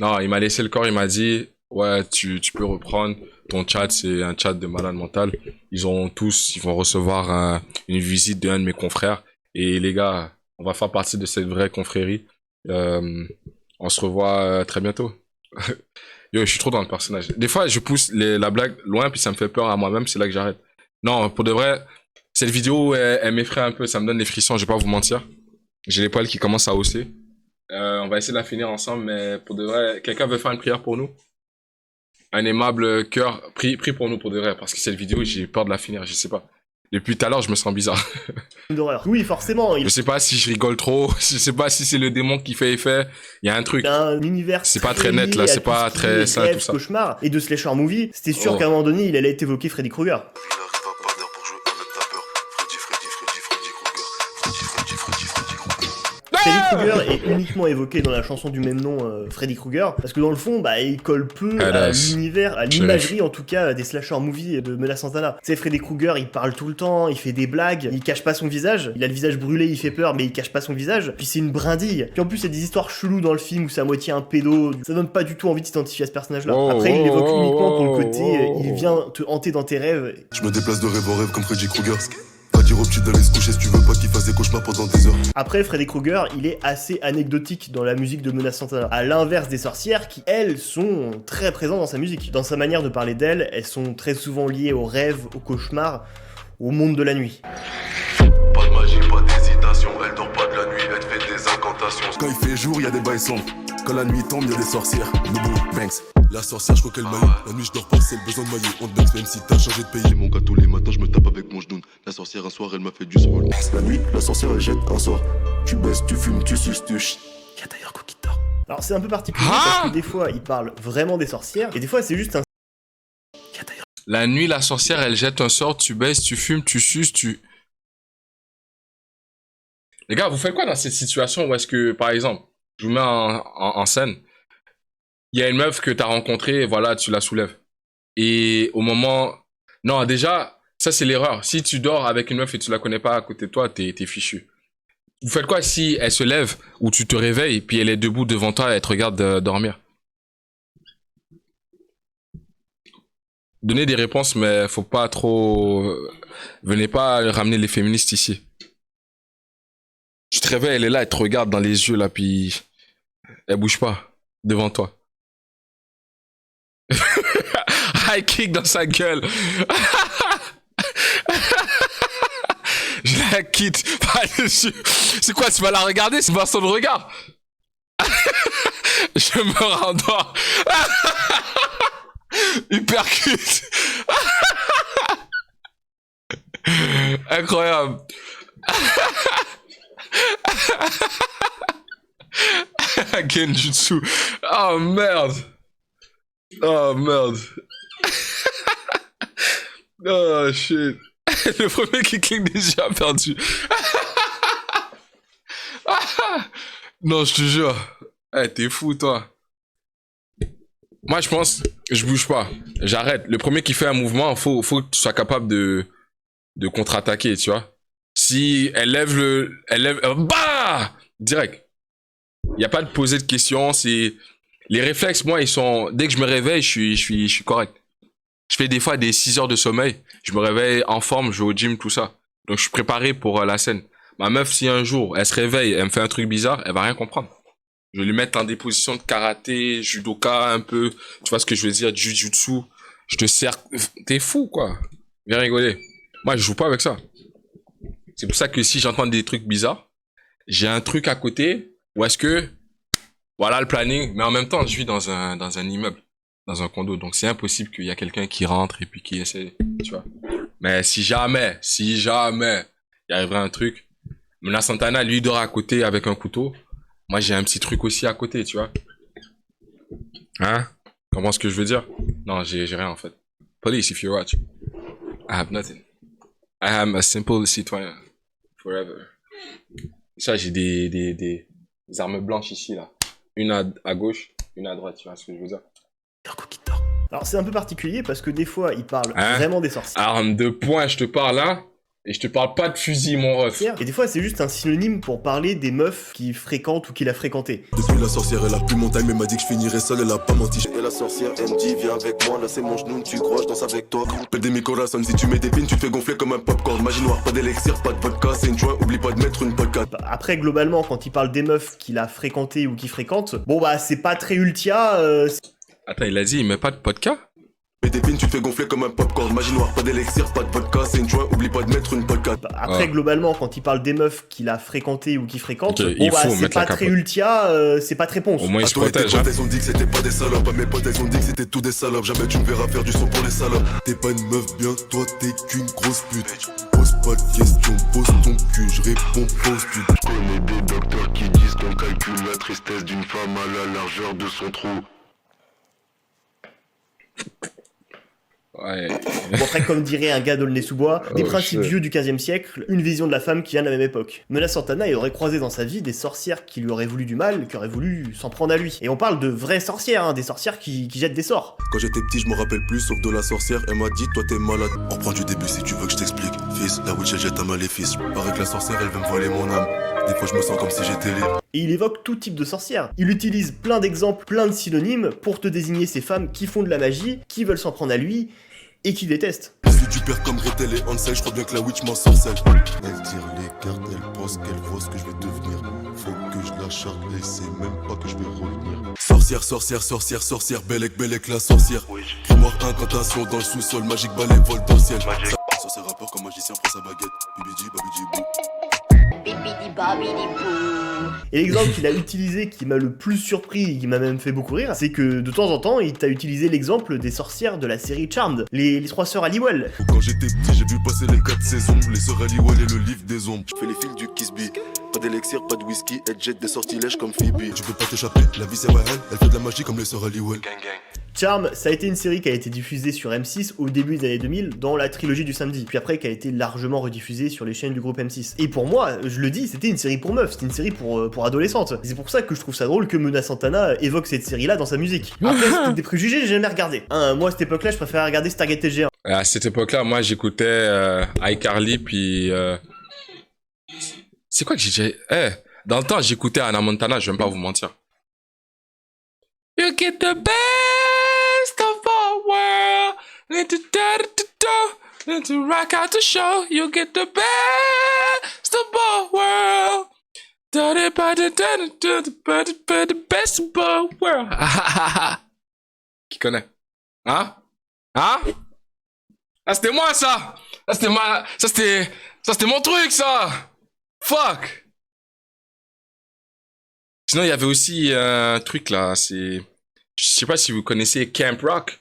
Non, il m'a laissé le corps, il m'a dit, ouais, tu peux reprendre. Ton chat, c'est un chat de malade mental. Ils vont recevoir une visite d'un de mes confrères. Et les gars, on va faire partie de cette vraie confrérie. On se revoit très bientôt. Yo, je suis trop dans le personnage. Des fois, je pousse la blague loin, puis ça me fait peur à moi-même, c'est là que j'arrête. Non, pour de vrai, cette vidéo, elle m'effraie un peu, ça me donne des frissons, je vais pas vous mentir. J'ai les poils qui commencent à hausser. On va essayer de la finir ensemble, mais pour de vrai, quelqu'un veut faire une prière pour nous? Un aimable cœur, prie pour nous pour de vrai, parce que cette vidéo, j'ai peur de la finir, je sais pas. Depuis tout à l'heure, je me sens bizarre. D'horreur. Oui, forcément. Je sais pas si je rigole trop, je sais pas si c'est le démon qui fait effet. Il y a un truc. Un univers. C'est pas très net là, c'est pas très ça tout ça. Cauchemar et de slasher movie, c'était sûr qu'à un moment donné, il allait évoquer Freddy Krueger. Freddy Krueger est uniquement évoqué dans la chanson du même nom, Freddy Krueger, parce que dans le fond, bah, il colle peu à l'univers, à l'imagerie en tout cas des slasher movies de Mona Santana. Tu sais, Freddy Krueger, il parle tout le temps, il fait des blagues, il cache pas son visage, il a le visage brûlé, il fait peur, mais il cache pas son visage, puis c'est une brindille. Puis en plus, il y a des histoires cheloues dans le film où c'est à moitié un pédo, ça donne pas du tout envie de s'identifier à ce personnage-là. Après, il l'évoque uniquement pour le côté, il vient te hanter dans tes rêves. Je me déplace de rêve en rêve comme Freddy Krueger. Pas dire au petit d'aller se coucher si tu veux pas qu'il fasse des cauchemars pendant des heures. Après, Freddy Krueger, il est assez anecdotique dans la musique de Mona Santana. À l'inverse des sorcières qui, elles, sont très présentes dans sa musique. Dans sa manière de parler d'elles, elles sont très souvent liées aux rêves, aux cauchemars, au monde de la nuit. Pas de magie, pas d'hésitation, elle dort pas de la nuit, elle fait des incantations. Quand il fait jour, y a des bails sombres. Quand la nuit tombe, y a des sorcières. Boubou, Banks. La sorcière, je crois qu'elle maille. La nuit, je dors pas, c'est le besoin de mailler. On te banks, même si t'as changé de pays. Mon gars, tous les matins, je me tape avec mon genou. La sorcière, un soir, elle m'a fait du sol. La nuit, la sorcière, elle jette un sort. Tu baisses, tu fumes, tu suces, tu chut. Y'a d'ailleurs quoi qui dort. Alors c'est un peu particulier parce que des fois il parle vraiment des sorcières et des fois c'est juste un... La nuit, la sorcière, elle jette un sort, tu baisses, tu fumes, tu suces, tu... Les gars, vous faites quoi dans cette situation où est-ce que, par exemple, je vous mets en scène, il y a une meuf que t'as rencontrée, et voilà, tu la soulèves. Et au moment... Non, déjà, ça c'est l'erreur. Si tu dors avec une meuf et tu la connais pas à côté de toi, t'es fichu. Vous faites quoi si elle se lève ou tu te réveilles, puis elle est debout devant toi et elle te regarde dormir? Donnez des réponses, mais faut pas trop... Venez pas ramener les féministes ici. Tu te réveilles, elle est là, elle te regarde dans les yeux, là, puis... Elle bouge pas, devant toi. High kick dans sa gueule. Je la quitte. C'est quoi, tu vas la regarder? C'est pas son regard. Je me rendors. Hypercute. Incroyable. Genjutsu. Oh merde. Oh merde. Oh shit. Le premier qui clique des yeux a perdu. Non, je te jure. Eh, t'es fou, toi. Moi, je pense, je bouge pas. J'arrête. Le premier qui fait un mouvement, faut que tu sois capable de contre-attaquer, tu vois. Si elle lève bah! Direct. Y a pas de poser de questions, c'est... Les réflexes, moi, ils sont... Dès que je me réveille, je suis correct. Je fais des fois des 6 heures de sommeil. Je me réveille en forme, je vais au gym, tout ça. Donc, je suis préparé pour la scène. Ma meuf, si un jour, elle se réveille, elle me fait un truc bizarre, elle va rien comprendre. Je vais lui mettre dans des positions de karaté, judoka, un peu. Tu vois ce que je veux dire, jujutsu. Je te sers... T'es fou, quoi. Viens rigoler. Moi, je joue pas avec ça. C'est pour ça que si j'entends des trucs bizarres, j'ai un truc à côté où est-ce que... Voilà le planning. Mais en même temps, je vis dans un immeuble, dans un condo. Donc, c'est impossible qu'il y a quelqu'un qui rentre et puis qui essaie, tu vois. Mais si jamais il y arriverait un truc... Mena Santana, lui, dort à côté avec un couteau. Moi, j'ai un petit truc aussi à côté, tu vois. Hein? Comment est-ce que je veux dire? Non, j'ai rien, en fait. Police, if you watch. I have nothing. I am a simple citoyen. Forever. Ça, j'ai des armes blanches ici, là. Une à gauche, une à droite, tu vois ce que je veux dire? Alors, c'est un peu particulier parce que des fois, il parle vraiment des sorcières. Arme de poing, je te parle là. Et je te parle pas de fusil, mon ref. Et des fois, c'est juste un synonyme pour parler des meufs qui fréquentent ou qu'il a fréquenté. Depuis la sorcière, elle a plus montagne, mais m'a dit que je finirais seul, elle a pas menti. Et la sorcière, elle me dit, viens avec moi, là c'est mon genou, tu crois, je danse avec toi. Pelle des mi-corazon, si tu mets des pins, tu te fais gonfler comme un popcorn. Magie noire, pas d'élixir, pas de vodka, c'est une joint, oublie pas de mettre une podcast. Après, globalement, quand il parle des meufs qu'il a fréquenté ou qu'il fréquente, bon bah, c'est pas très ultia. Attends, il a dit, il met pas de podcast? Mets des pins, tu te fais gonfler comme un popcorn. Magie noire, pas d'élixir, pas de vodka, c'est une joint, oublie pas de mettre une podcast. Après, globalement, quand il parle des meufs qu'il a fréquenté ou qu'il fréquente, okay, bon bah, c'est pas très ultia, c'est pas très ponce. Au moins, il se protège. Tes potes, ont dit que c'était pas des salopes. À mes potes, elles ont dit que c'était tout des salopes. Jamais tu me verras faire du son pour les salopes. T'es pas une meuf bien, toi t'es qu'une grosse pute. Pose pas de questions, pose ton cul, je réponds pose pute. Je connais des docteurs qui disent qu'on calcule la tristesse d'une femme à la largeur de son trou. Ouais. Bon, après, comme dirait un gars d'Aulnay-sous-Bois, des principes vieux du 15e siècle, une vision de la femme qui vient de la même époque. Mena Santana, il aurait croisé dans sa vie des sorcières qui lui auraient voulu du mal, qui auraient voulu s'en prendre à lui. Et on parle de vraies sorcières, hein, des sorcières qui jettent des sorts. Quand j'étais petit, je me rappelle plus, sauf de la sorcière, elle m'a dit, toi t'es malade. On reprend du début si tu veux que je t'explique. Fils, la witch elle jette un maléfice. Paraît que la sorcière elle veut me voler mon âme. Des fois je me sens comme si j'étais libre. Et il évoque tout type de sorcières. Il utilise plein d'exemples, plein de synonymes pour te désigner ces femmes qui font de la magie, qui veulent s'en prendre à lui, et qui déteste. Je suis du père comme Gretel et Hansel, je crois bien que la witch m'en sorcelle. Elle tire les cartes, elle pense qu'elle voit ce que je vais devenir. Faut que je la charge, elle sait même pas que je vais revenir. Sorcière, sorcière, sorcière, sorcière, Bellec, Bellec, la sorcière. Grimoire, incantation dans le sous-sol, magique balai, vol dans le ciel. Sorcier rappeur comme magicien prend sa baguette. Bibidi, babidi, bou. Bibidi, babidi, bou. Et l'exemple qu'il a utilisé, qui m'a le plus surpris et qui m'a même fait beaucoup rire, c'est que de temps en temps, il t'a utilisé l'exemple des sorcières de la série Charmed, les trois sœurs Halliwell. Quand j'étais petit, j'ai vu passer les 4 saisons, les sœurs Halliwell et le livre des ombres. Je fais les fils du Kiss B, pas d'élixir, pas de whisky, elle jette des sortilèges comme Phoebe. Tu peux pas t'échapper, la vie c'est réel, elle fait de la magie comme les sœurs Halliwell. Gang gang. Charmed, ça a été une série qui a été diffusée sur M6 au début des années 2000 dans la trilogie du samedi, puis après qui a été largement rediffusée sur les chaînes du groupe M6. Et pour moi, je le dis, c'était une série pour meufs, c'était une série pour adolescentes. C'est pour ça que je trouve ça drôle que Mona Santana évoque cette série-là dans sa musique. Après, c'était des préjugés, j'ai jamais regardé. Moi, à cette époque-là, je préférais regarder Stargate TG1. À cette époque-là, moi, j'écoutais iCarly, puis... C'est quoi que j'ai... dans le temps, j'écoutais Hannah Montana, je vais même pas vous mentir. You get the best of our world, and to rock out the show. You get the best of our world, the best of our world. Qui connaît? Hein? Ah, c'était moi, ça! Ça, c'était mon truc, ça! Fuck! Sinon, il y avait aussi un truc là, je sais pas si vous connaissez Camp Rock.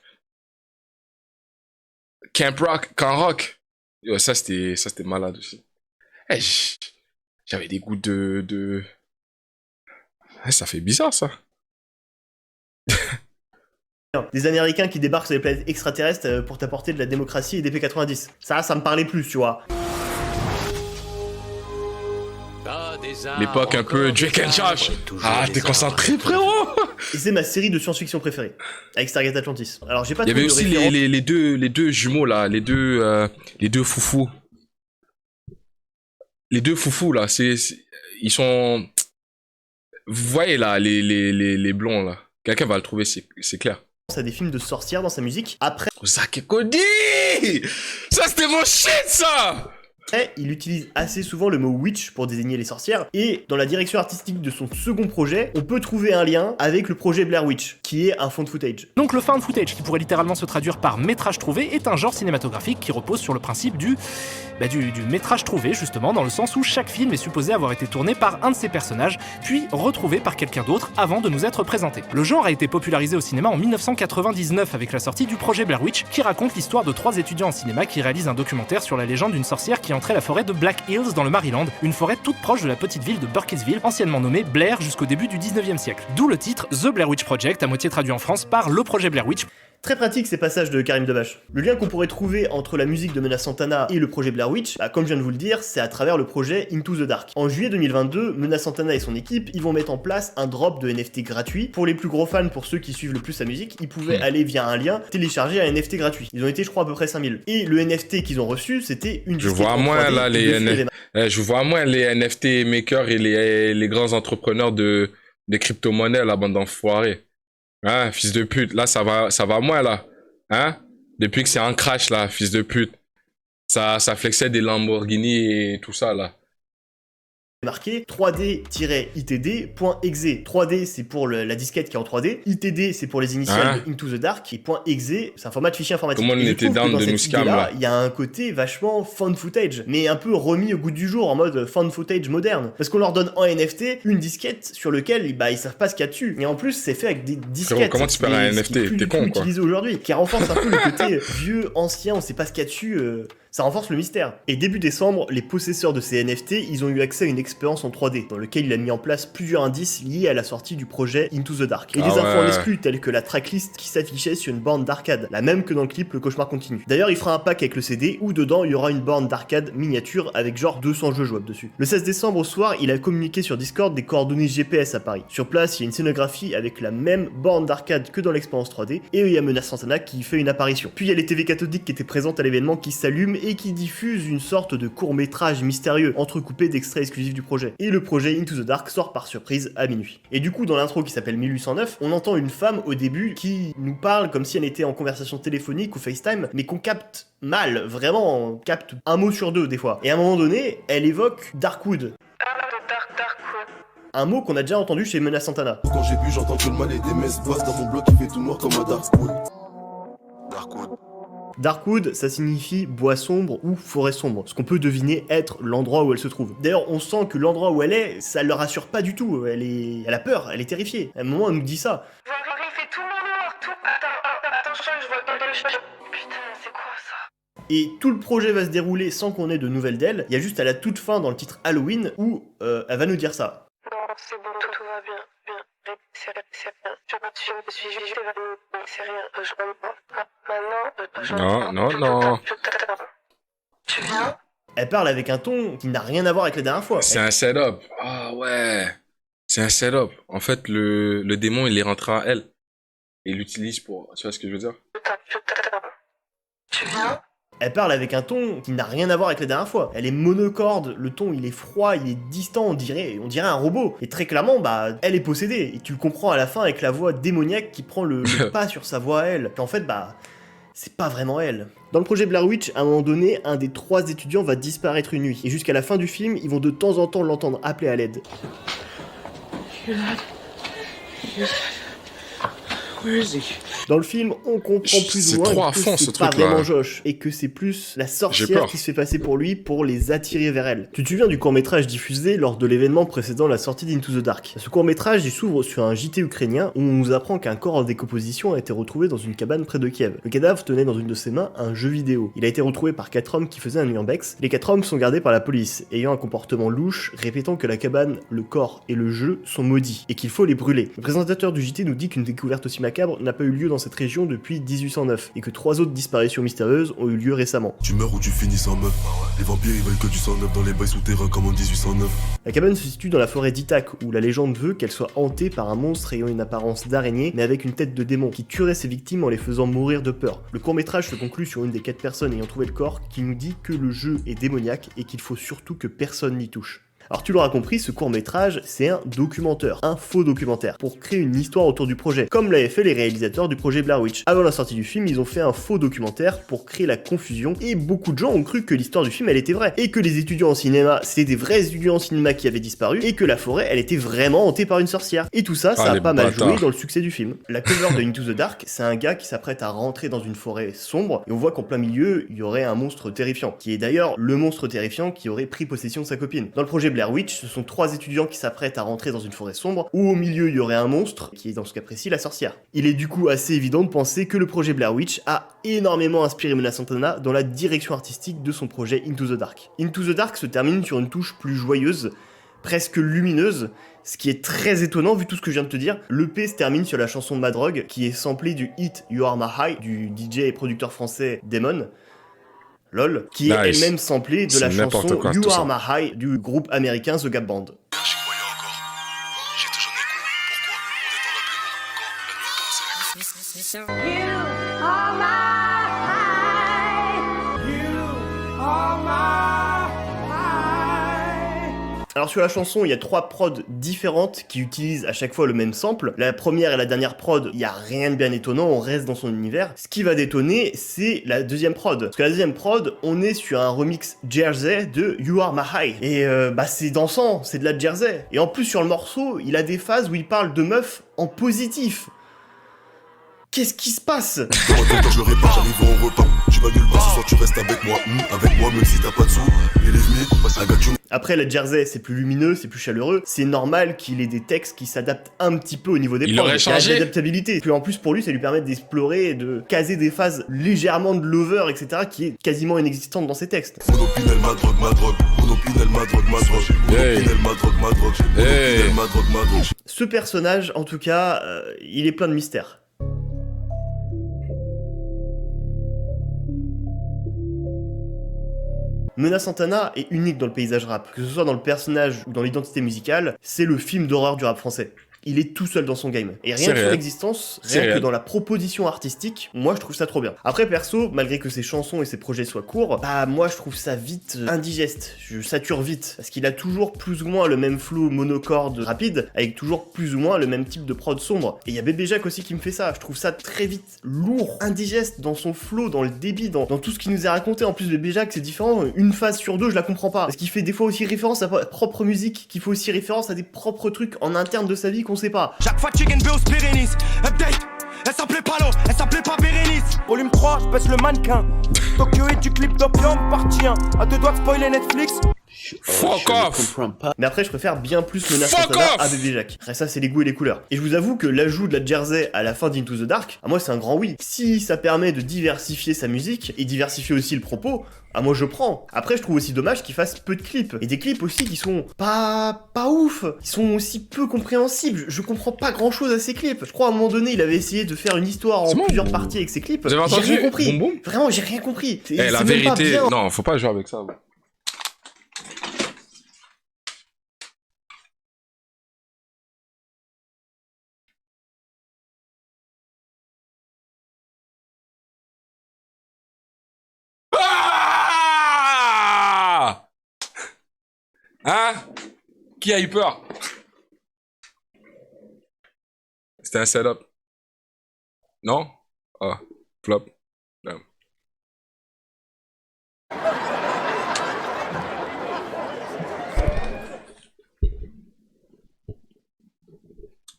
Camp Rock. Yo, ça c'était malade aussi. J'avais des goûts de... Ça fait bizarre, ça. Des Américains qui débarquent sur les planètes extraterrestres pour t'apporter de la démocratie et des P90. Ça me parlait plus, tu vois. L'époque un peu Drake and Josh. Ah, t'es concentré, frérot. Et c'est ma série de science-fiction préférée, avec Stargate Atlantis. Alors j'ai pas. Il y avait aussi les deux jumeaux là, les deux foufous. Les deux foufous là, ils sont. Vous voyez là les blonds là. Quelqu'un va le trouver, c'est clair. Ça des films de sorcières dans sa musique. Après. Zack et Cody. Ça c'était mon shit ça. Après, il utilise assez souvent le mot witch pour désigner les sorcières, et dans la direction artistique de son second projet, on peut trouver un lien avec le projet Blair Witch, qui est un found footage. Donc le found footage, qui pourrait littéralement se traduire par métrage trouvé, est un genre cinématographique qui repose sur le principe du métrage trouvé, justement, dans le sens où chaque film est supposé avoir été tourné par un de ses personnages, puis retrouvé par quelqu'un d'autre avant de nous être présenté. Le genre a été popularisé au cinéma en 1999 avec la sortie du projet Blair Witch, qui raconte l'histoire de 3 étudiants en cinéma qui réalisent un documentaire sur la légende d'une sorcière qui entrait la forêt de Black Hills dans le Maryland, une forêt toute proche de la petite ville de Burkittsville, anciennement nommée Blair jusqu'au début du 19e siècle. D'où le titre The Blair Witch Project, à moitié traduit en France par le projet Blair Witch. Très pratique ces passages de Karim Debache. Le lien qu'on pourrait trouver entre la musique de Mona Santana et le projet Blair Witch, comme je viens de vous le dire, c'est à travers le projet Into the Dark. En juillet 2022, Mona Santana et son équipe, ils vont mettre en place un drop de NFT gratuit. Pour les plus gros fans, pour ceux qui suivent le plus sa musique, ils pouvaient aller via un lien télécharger un NFT gratuit. Ils ont été, je crois, à peu près 5000. Et le NFT qu'ils ont reçu, c'était une disquette. Je vois moins là je vois moins les NFT makers et les grands entrepreneurs des crypto-monnaies, la bande d'enfoirés. Hein, fils de pute, là ça va moins là. Hein? Depuis que c'est un crash là, fils de pute. Ça flexait des Lamborghini et tout ça là. Marqué 3D-itd.exe. 3D c'est pour la disquette qui est en 3D, itd c'est pour les initiales de Into the Dark, et .exe c'est un format de fichier informatique. Comment on était down de nous scam là. Il y a un côté vachement found footage, mais un peu remis au goût du jour en mode found footage moderne. Parce qu'on leur donne en NFT une disquette sur lequel ils savent pas ce qu'il y a dessus. Et en plus c'est fait avec des disquettes. Comment tu perds un NFT? T'es con quoi. Utilisé aujourd'hui, qui renforce un peu le côté vieux, ancien, on sait pas ce qu'il y a dessus. Ça renforce le mystère. Et début décembre, les possesseurs de ces NFT, ils ont eu accès à une expérience en 3D, dans lequel il a mis en place plusieurs indices liés à la sortie du projet Into the Dark. Et des infos en exclus, telles que la tracklist qui s'affichait sur une borne d'arcade, la même que dans le clip Le Cauchemar Continue. D'ailleurs, il fera un pack avec le CD, où dedans, il y aura une borne d'arcade miniature avec genre 200 jeux jouables dessus. Le 16 décembre au soir, il a communiqué sur Discord des coordonnées GPS à Paris. Sur place, il y a une scénographie avec la même borne d'arcade que dans l'expérience 3D, et il y a Mona Santana qui fait une apparition. Puis il y a les TV cathodiques qui étaient présentes à l'événement qui s'allument et qui diffusent une sorte de court-métrage mystérieux entrecoupé d'extraits exclusifs du projet. Et le projet Into the Dark sort par surprise à minuit. Et du coup, dans l'intro qui s'appelle 1809, on entend une femme au début qui nous parle comme si elle était en conversation téléphonique ou FaceTime, mais qu'on capte mal, vraiment, on capte un mot sur deux des fois. Et à un moment donné, elle évoque Darkwood. Un mot qu'on a déjà entendu chez Mona Santana. Quand j'ai bu, j'entends que le mal et des messes basses dans mon bloc, il fait tout noir comme un Darkwood. Darkwood. Darkwood, ça signifie bois sombre ou forêt sombre, ce qu'on peut deviner être l'endroit où elle se trouve. D'ailleurs, on sent que l'endroit où elle est, ça le rassure pas du tout, elle a peur, elle est terrifiée. À un moment, elle nous dit ça. Et tout le projet va se dérouler sans qu'on ait de nouvelles d'elle. Il y a juste à la toute fin dans le titre Halloween où elle va nous dire ça. Non, c'est bon, tout va bien, bien, c'est rien. Je suis c'est rien, je rentre maintenant, Non. Tu viens? Elle parle avec un ton qui n'a rien à voir avec la dernière fois. C'est un setup. Ah ouais. C'est un setup. En fait, le démon, il est rentré à elle. Et il l'utilise pour... Tu vois ce que je veux dire? Tu viens? Elle parle avec un ton qui n'a rien à voir avec la dernière fois. Elle est monocorde, le ton il est froid, il est distant, on dirait un robot. Et très clairement, bah, elle est possédée. Et tu le comprends à la fin avec la voix démoniaque qui prend le pas sur sa voix à elle. Qu'en fait, bah, c'est pas vraiment elle. Dans le projet Blair Witch, à un moment donné, un des 3 étudiants va disparaître une nuit. Et jusqu'à la fin du film, ils vont de temps en temps l'entendre appeler à l'aide. Dans le film, on comprend plus ou moins que c'est pas vraiment Josh, et que c'est plus la sorcière qui se fait passer pour lui pour les attirer vers elle. Tu te souviens du court-métrage diffusé lors de l'événement précédant la sortie d'Into the Dark? Ce court-métrage, il s'ouvre sur un JT ukrainien où on nous apprend qu'un corps en décomposition a été retrouvé dans une cabane près de Kiev. Le cadavre tenait dans une de ses mains un jeu vidéo. Il a été retrouvé par 4 hommes qui faisaient un urbex. Les 4 hommes sont gardés par la police, ayant un comportement louche, répétant que la cabane, le corps et le jeu sont maudits, et qu'il faut les brûler. Le présentateur du JT nous dit qu'une découverte aussi macabre n'a pas eu lieu dans cette région depuis 1809, et que 3 autres disparitions mystérieuses ont eu lieu récemment. Tu meurs ou tu finis sans meuf. Les vampires ils veulent que du sang neuf dans les bails souterrains comme en 1809. La cabane se situe dans la forêt d'Ithac, où la légende veut qu'elle soit hantée par un monstre ayant une apparence d'araignée, mais avec une tête de démon, qui tuerait ses victimes en les faisant mourir de peur. Le court-métrage se conclut sur une des 4 personnes ayant trouvé le corps, qui nous dit que le jeu est démoniaque et qu'il faut surtout que personne n'y touche. Alors tu l'auras compris, ce court-métrage, c'est un documentaire, un faux documentaire, pour créer une histoire autour du projet, comme l'avaient fait les réalisateurs du projet Blair Witch. Avant la sortie du film, ils ont fait un faux documentaire pour créer la confusion, et beaucoup de gens ont cru que l'histoire du film, elle était vraie, et que les étudiants en cinéma, c'était des vrais étudiants en cinéma qui avaient disparu, et que la forêt, elle était vraiment hantée par une sorcière. Et tout ça, ça a pas mal joué dans le succès du film. La cover de Into the Dark, c'est un gars qui s'apprête à rentrer dans une forêt sombre, et on voit qu'en plein milieu, il y aurait un monstre terrifiant, qui est d'ailleurs le monstre terrifiant qui aurait pris possession de sa copine. Dans le projet Blair Witch, ce sont 3 étudiants qui s'apprêtent à rentrer dans une forêt sombre, où au milieu il y aurait un monstre, qui est dans ce cas précis la sorcière. Il est du coup assez évident de penser que le projet Blair Witch a énormément inspiré Mena Santana dans la direction artistique de son projet Into the Dark. Into the Dark se termine sur une touche plus joyeuse, presque lumineuse, ce qui est très étonnant vu tout ce que je viens de te dire. L'EP se termine sur la chanson Madrog, qui est samplée du hit You Are My High, du DJ et producteur français Damon. LOL, qui est elle-même samplée de la chanson You Are My High du groupe américain The Gap Band. Alors sur la chanson, il y a 3 prods différentes qui utilisent à chaque fois le même sample. La première et la dernière prod, il y a rien de bien étonnant, on reste dans son univers. Ce qui va détonner, c'est la deuxième prod. Parce que la deuxième prod, on est sur un remix Jersey de You Are My High. Et bah c'est dansant, c'est de la Jersey. Et en plus sur le morceau, il a des phases où il parle de meufs en positif. Qu'est-ce qui se passe? Quand je le répète, j'arrive au repas. Tu vas nulle part, ce soir tu restes avec moi même si t'as pas de sous. Et les amis, après la Jersey, c'est plus lumineux, c'est plus chaleureux. C'est normal qu'il ait des textes qui s'adaptent un petit peu au niveau des prods. Il aurait changé. L'adaptabilité. Puis en plus pour lui, ça lui permet d'explorer et de caser des phases légèrement de lover, etc. qui est quasiment inexistante dans ses textes. Monopinel, ma drogue, ma drogue. Monopinel, ma drogue, ma drogue. Monopinel, ma drogue, ma drogue. Monopinel, ma drogue, ma drogue. Ce personnage, en tout cas, il est plein de mystères. Mena Santana est unique dans le paysage rap, que ce soit dans le personnage ou dans l'identité musicale, c'est le film d'horreur du rap français. Il est tout seul dans son game. Et rien que son existence, rien que dans la proposition artistique, moi je trouve ça trop bien. Après perso, malgré que ses chansons et ses projets soient courts, bah moi je trouve ça vite indigeste, je sature vite. Parce qu'il a toujours plus ou moins le même flow monocorde rapide, avec toujours plus ou moins le même type de prod sombre. Et il y a Bébé Jacques aussi qui me fait ça, je trouve ça très vite lourd, indigeste dans son flow, dans le débit, dans tout ce qui nous est raconté. En plus Bébé Jacques c'est différent, une phase sur 2 je la comprends pas. Parce qu'il fait des fois aussi référence à sa propre musique, qu'il fait aussi référence à des propres trucs en interne de sa vie qu'on sait pas. Chaque fois chicken veut au Pyrénées, update, Elle s'appelait Palo, elle s'appelait pas Bérénice. Volume 3, je baisse le mannequin. Tokyo et du clip d'Opium, partie 1. À 2 doigts de spoiler Netflix. Fuck off. Mais après, je préfère bien plus Mona Santana à Bébé Jacques. Après ça, c'est les goûts et les couleurs. Et je vous avoue que l'ajout de la Jersey à la fin d'Into the Dark, à moi, c'est un grand oui. Si ça permet de diversifier sa musique et diversifier aussi le propos, à moi je prends. Après, je trouve aussi dommage qu'il fasse peu de clips. Et des clips aussi qui sont pas ouf. Ils sont aussi peu compréhensibles. Je comprends pas grand chose à ces clips. Je crois à un moment donné, il avait essayé de faire une histoire en plusieurs parties avec ses clips. Vous avez entendu? J'ai rien compris. Boum, boum. Vraiment, j'ai rien compris. Eh, la vérité, non, faut pas jouer avec ça. Hein? Qui a eu peur? C'était un setup. Non? Ah, flop. Non.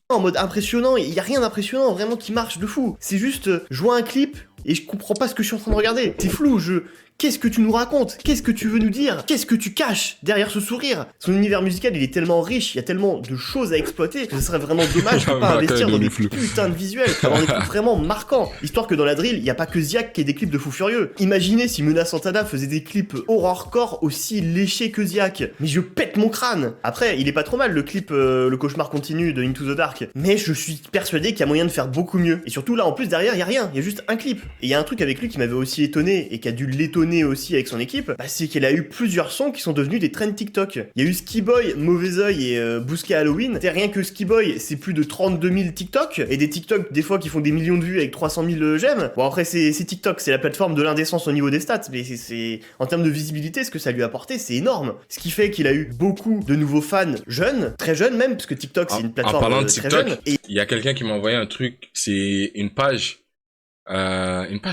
En mode impressionnant, il y a rien d'impressionnant vraiment qui marche de fou. C'est juste, je vois un clip et je comprends pas ce que je suis en train de regarder. C'est flou, Qu'est-ce que tu nous racontes? Qu'est-ce que tu veux nous dire? Qu'est-ce que tu caches derrière ce sourire? Son univers musical, il est tellement riche, il y a tellement de choses à exploiter que ce serait vraiment dommage de pas investir dans des putains de visuels, d'avoir des clips vraiment marquants. Histoire que dans la drill, il y a pas que Ziak qui ait des clips de fou furieux. Imaginez si Mona Santana faisait des clips horrorcore aussi léchés que Ziak. Mais je pète mon crâne. Après, il est pas trop mal le clip Le cauchemar continu de Into the Dark. Mais je suis persuadé qu'il y a moyen de faire beaucoup mieux. Et surtout là, en plus derrière, il y a rien, il y a juste un clip. Et il y a un truc avec lui qui m'avait aussi étonné et qui a dû l'étonner aussi avec son équipe, bah, c'est qu'elle a eu plusieurs sons qui sont devenus des trends TikTok. Il y a eu Skiboy, Mauvais Oeil et Bousquet Halloween. C'est rien que Skiboy, c'est plus de 32 000 TikTok, et des TikTok des fois qui font des millions de vues avec 300 000 j'aime. Bon après c'est TikTok, c'est la plateforme de l'indécence au niveau des stats, mais c'est en termes de visibilité, ce que ça lui a apporté, c'est énorme. Ce qui fait qu'il a eu beaucoup de nouveaux fans jeunes, très jeunes même, parce que TikTok c'est une plateforme en parlant de très TikTok, jeune. Et il y a quelqu'un qui m'a envoyé un truc, c'est une page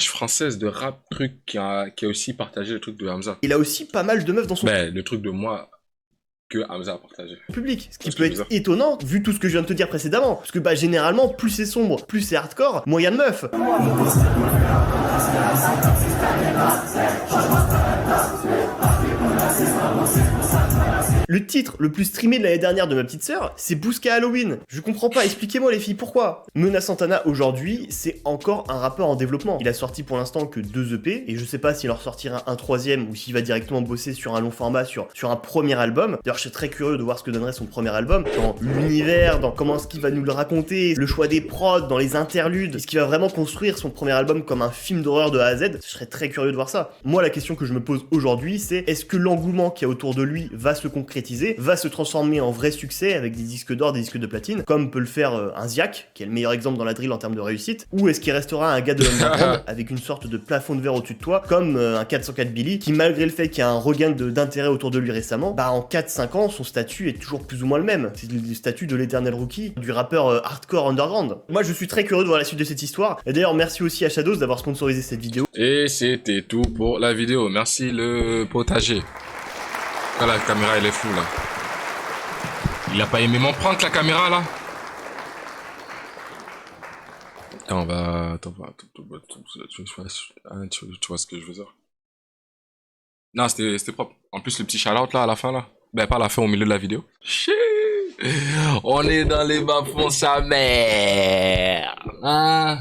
française de rap truc qui a aussi partagé le truc de Hamza. il a aussi pas mal de meufs dans son Le truc de moi que Hamza a partagé. Public, ce qui peut être étonnant vu tout ce que je viens de te dire précédemment, parce que bah généralement plus c'est sombre, plus c'est hardcore, moins il y a de meufs. Le titre le plus streamé de l'année dernière de ma petite sœur, c'est Bousquet Halloween. Je comprends pas, expliquez-moi les filles, pourquoi? Mona Santana aujourd'hui, c'est encore un rappeur en développement. Il a sorti pour l'instant que 2 EP, et je sais pas s'il en ressortira un troisième ou s'il va directement bosser sur un long format, sur un premier album. D'ailleurs, je serais très curieux de voir ce que donnerait son premier album, dans l'univers, dans comment est-ce qu'il va nous le raconter, le choix des prods, dans les interludes, est-ce qu'il va vraiment construire son premier album comme un film d'horreur de A à Z? Je serais très curieux de voir ça. Moi, la question que je me pose aujourd'hui, c'est est-ce que l'engouement qu'il y a autour de lui va se concrétiser, va se transformer en vrai succès avec des disques d'or, des disques de platine, comme peut le faire un Ziak, qui est le meilleur exemple dans la drill en termes de réussite, ou est-ce qu'il restera un gars de l'underground avec une sorte de plafond de verre au-dessus de toi, comme un 404 Billy, qui malgré le fait qu'il y a un regain d'intérêt autour de lui récemment, bah en 4-5 ans, son statut est toujours plus ou moins le même. C'est le statut de l'éternel rookie, du rappeur hardcore underground. Moi, je suis très curieux de voir la suite de cette histoire, et d'ailleurs, merci aussi à Shadows d'avoir sponsorisé cette vidéo. Et c'était tout pour la vidéo. Merci le potager. Ah, la caméra, elle est floue, là. Il a pas aimé mon prank, la caméra, là? Attends, tu vois ce que je veux dire? Non, c'était propre. En plus, le petit shout-out, là, à la fin, là. Ben, pas à la fin, au milieu de la vidéo. On est dans les bas-fonds, sa mère. Hein?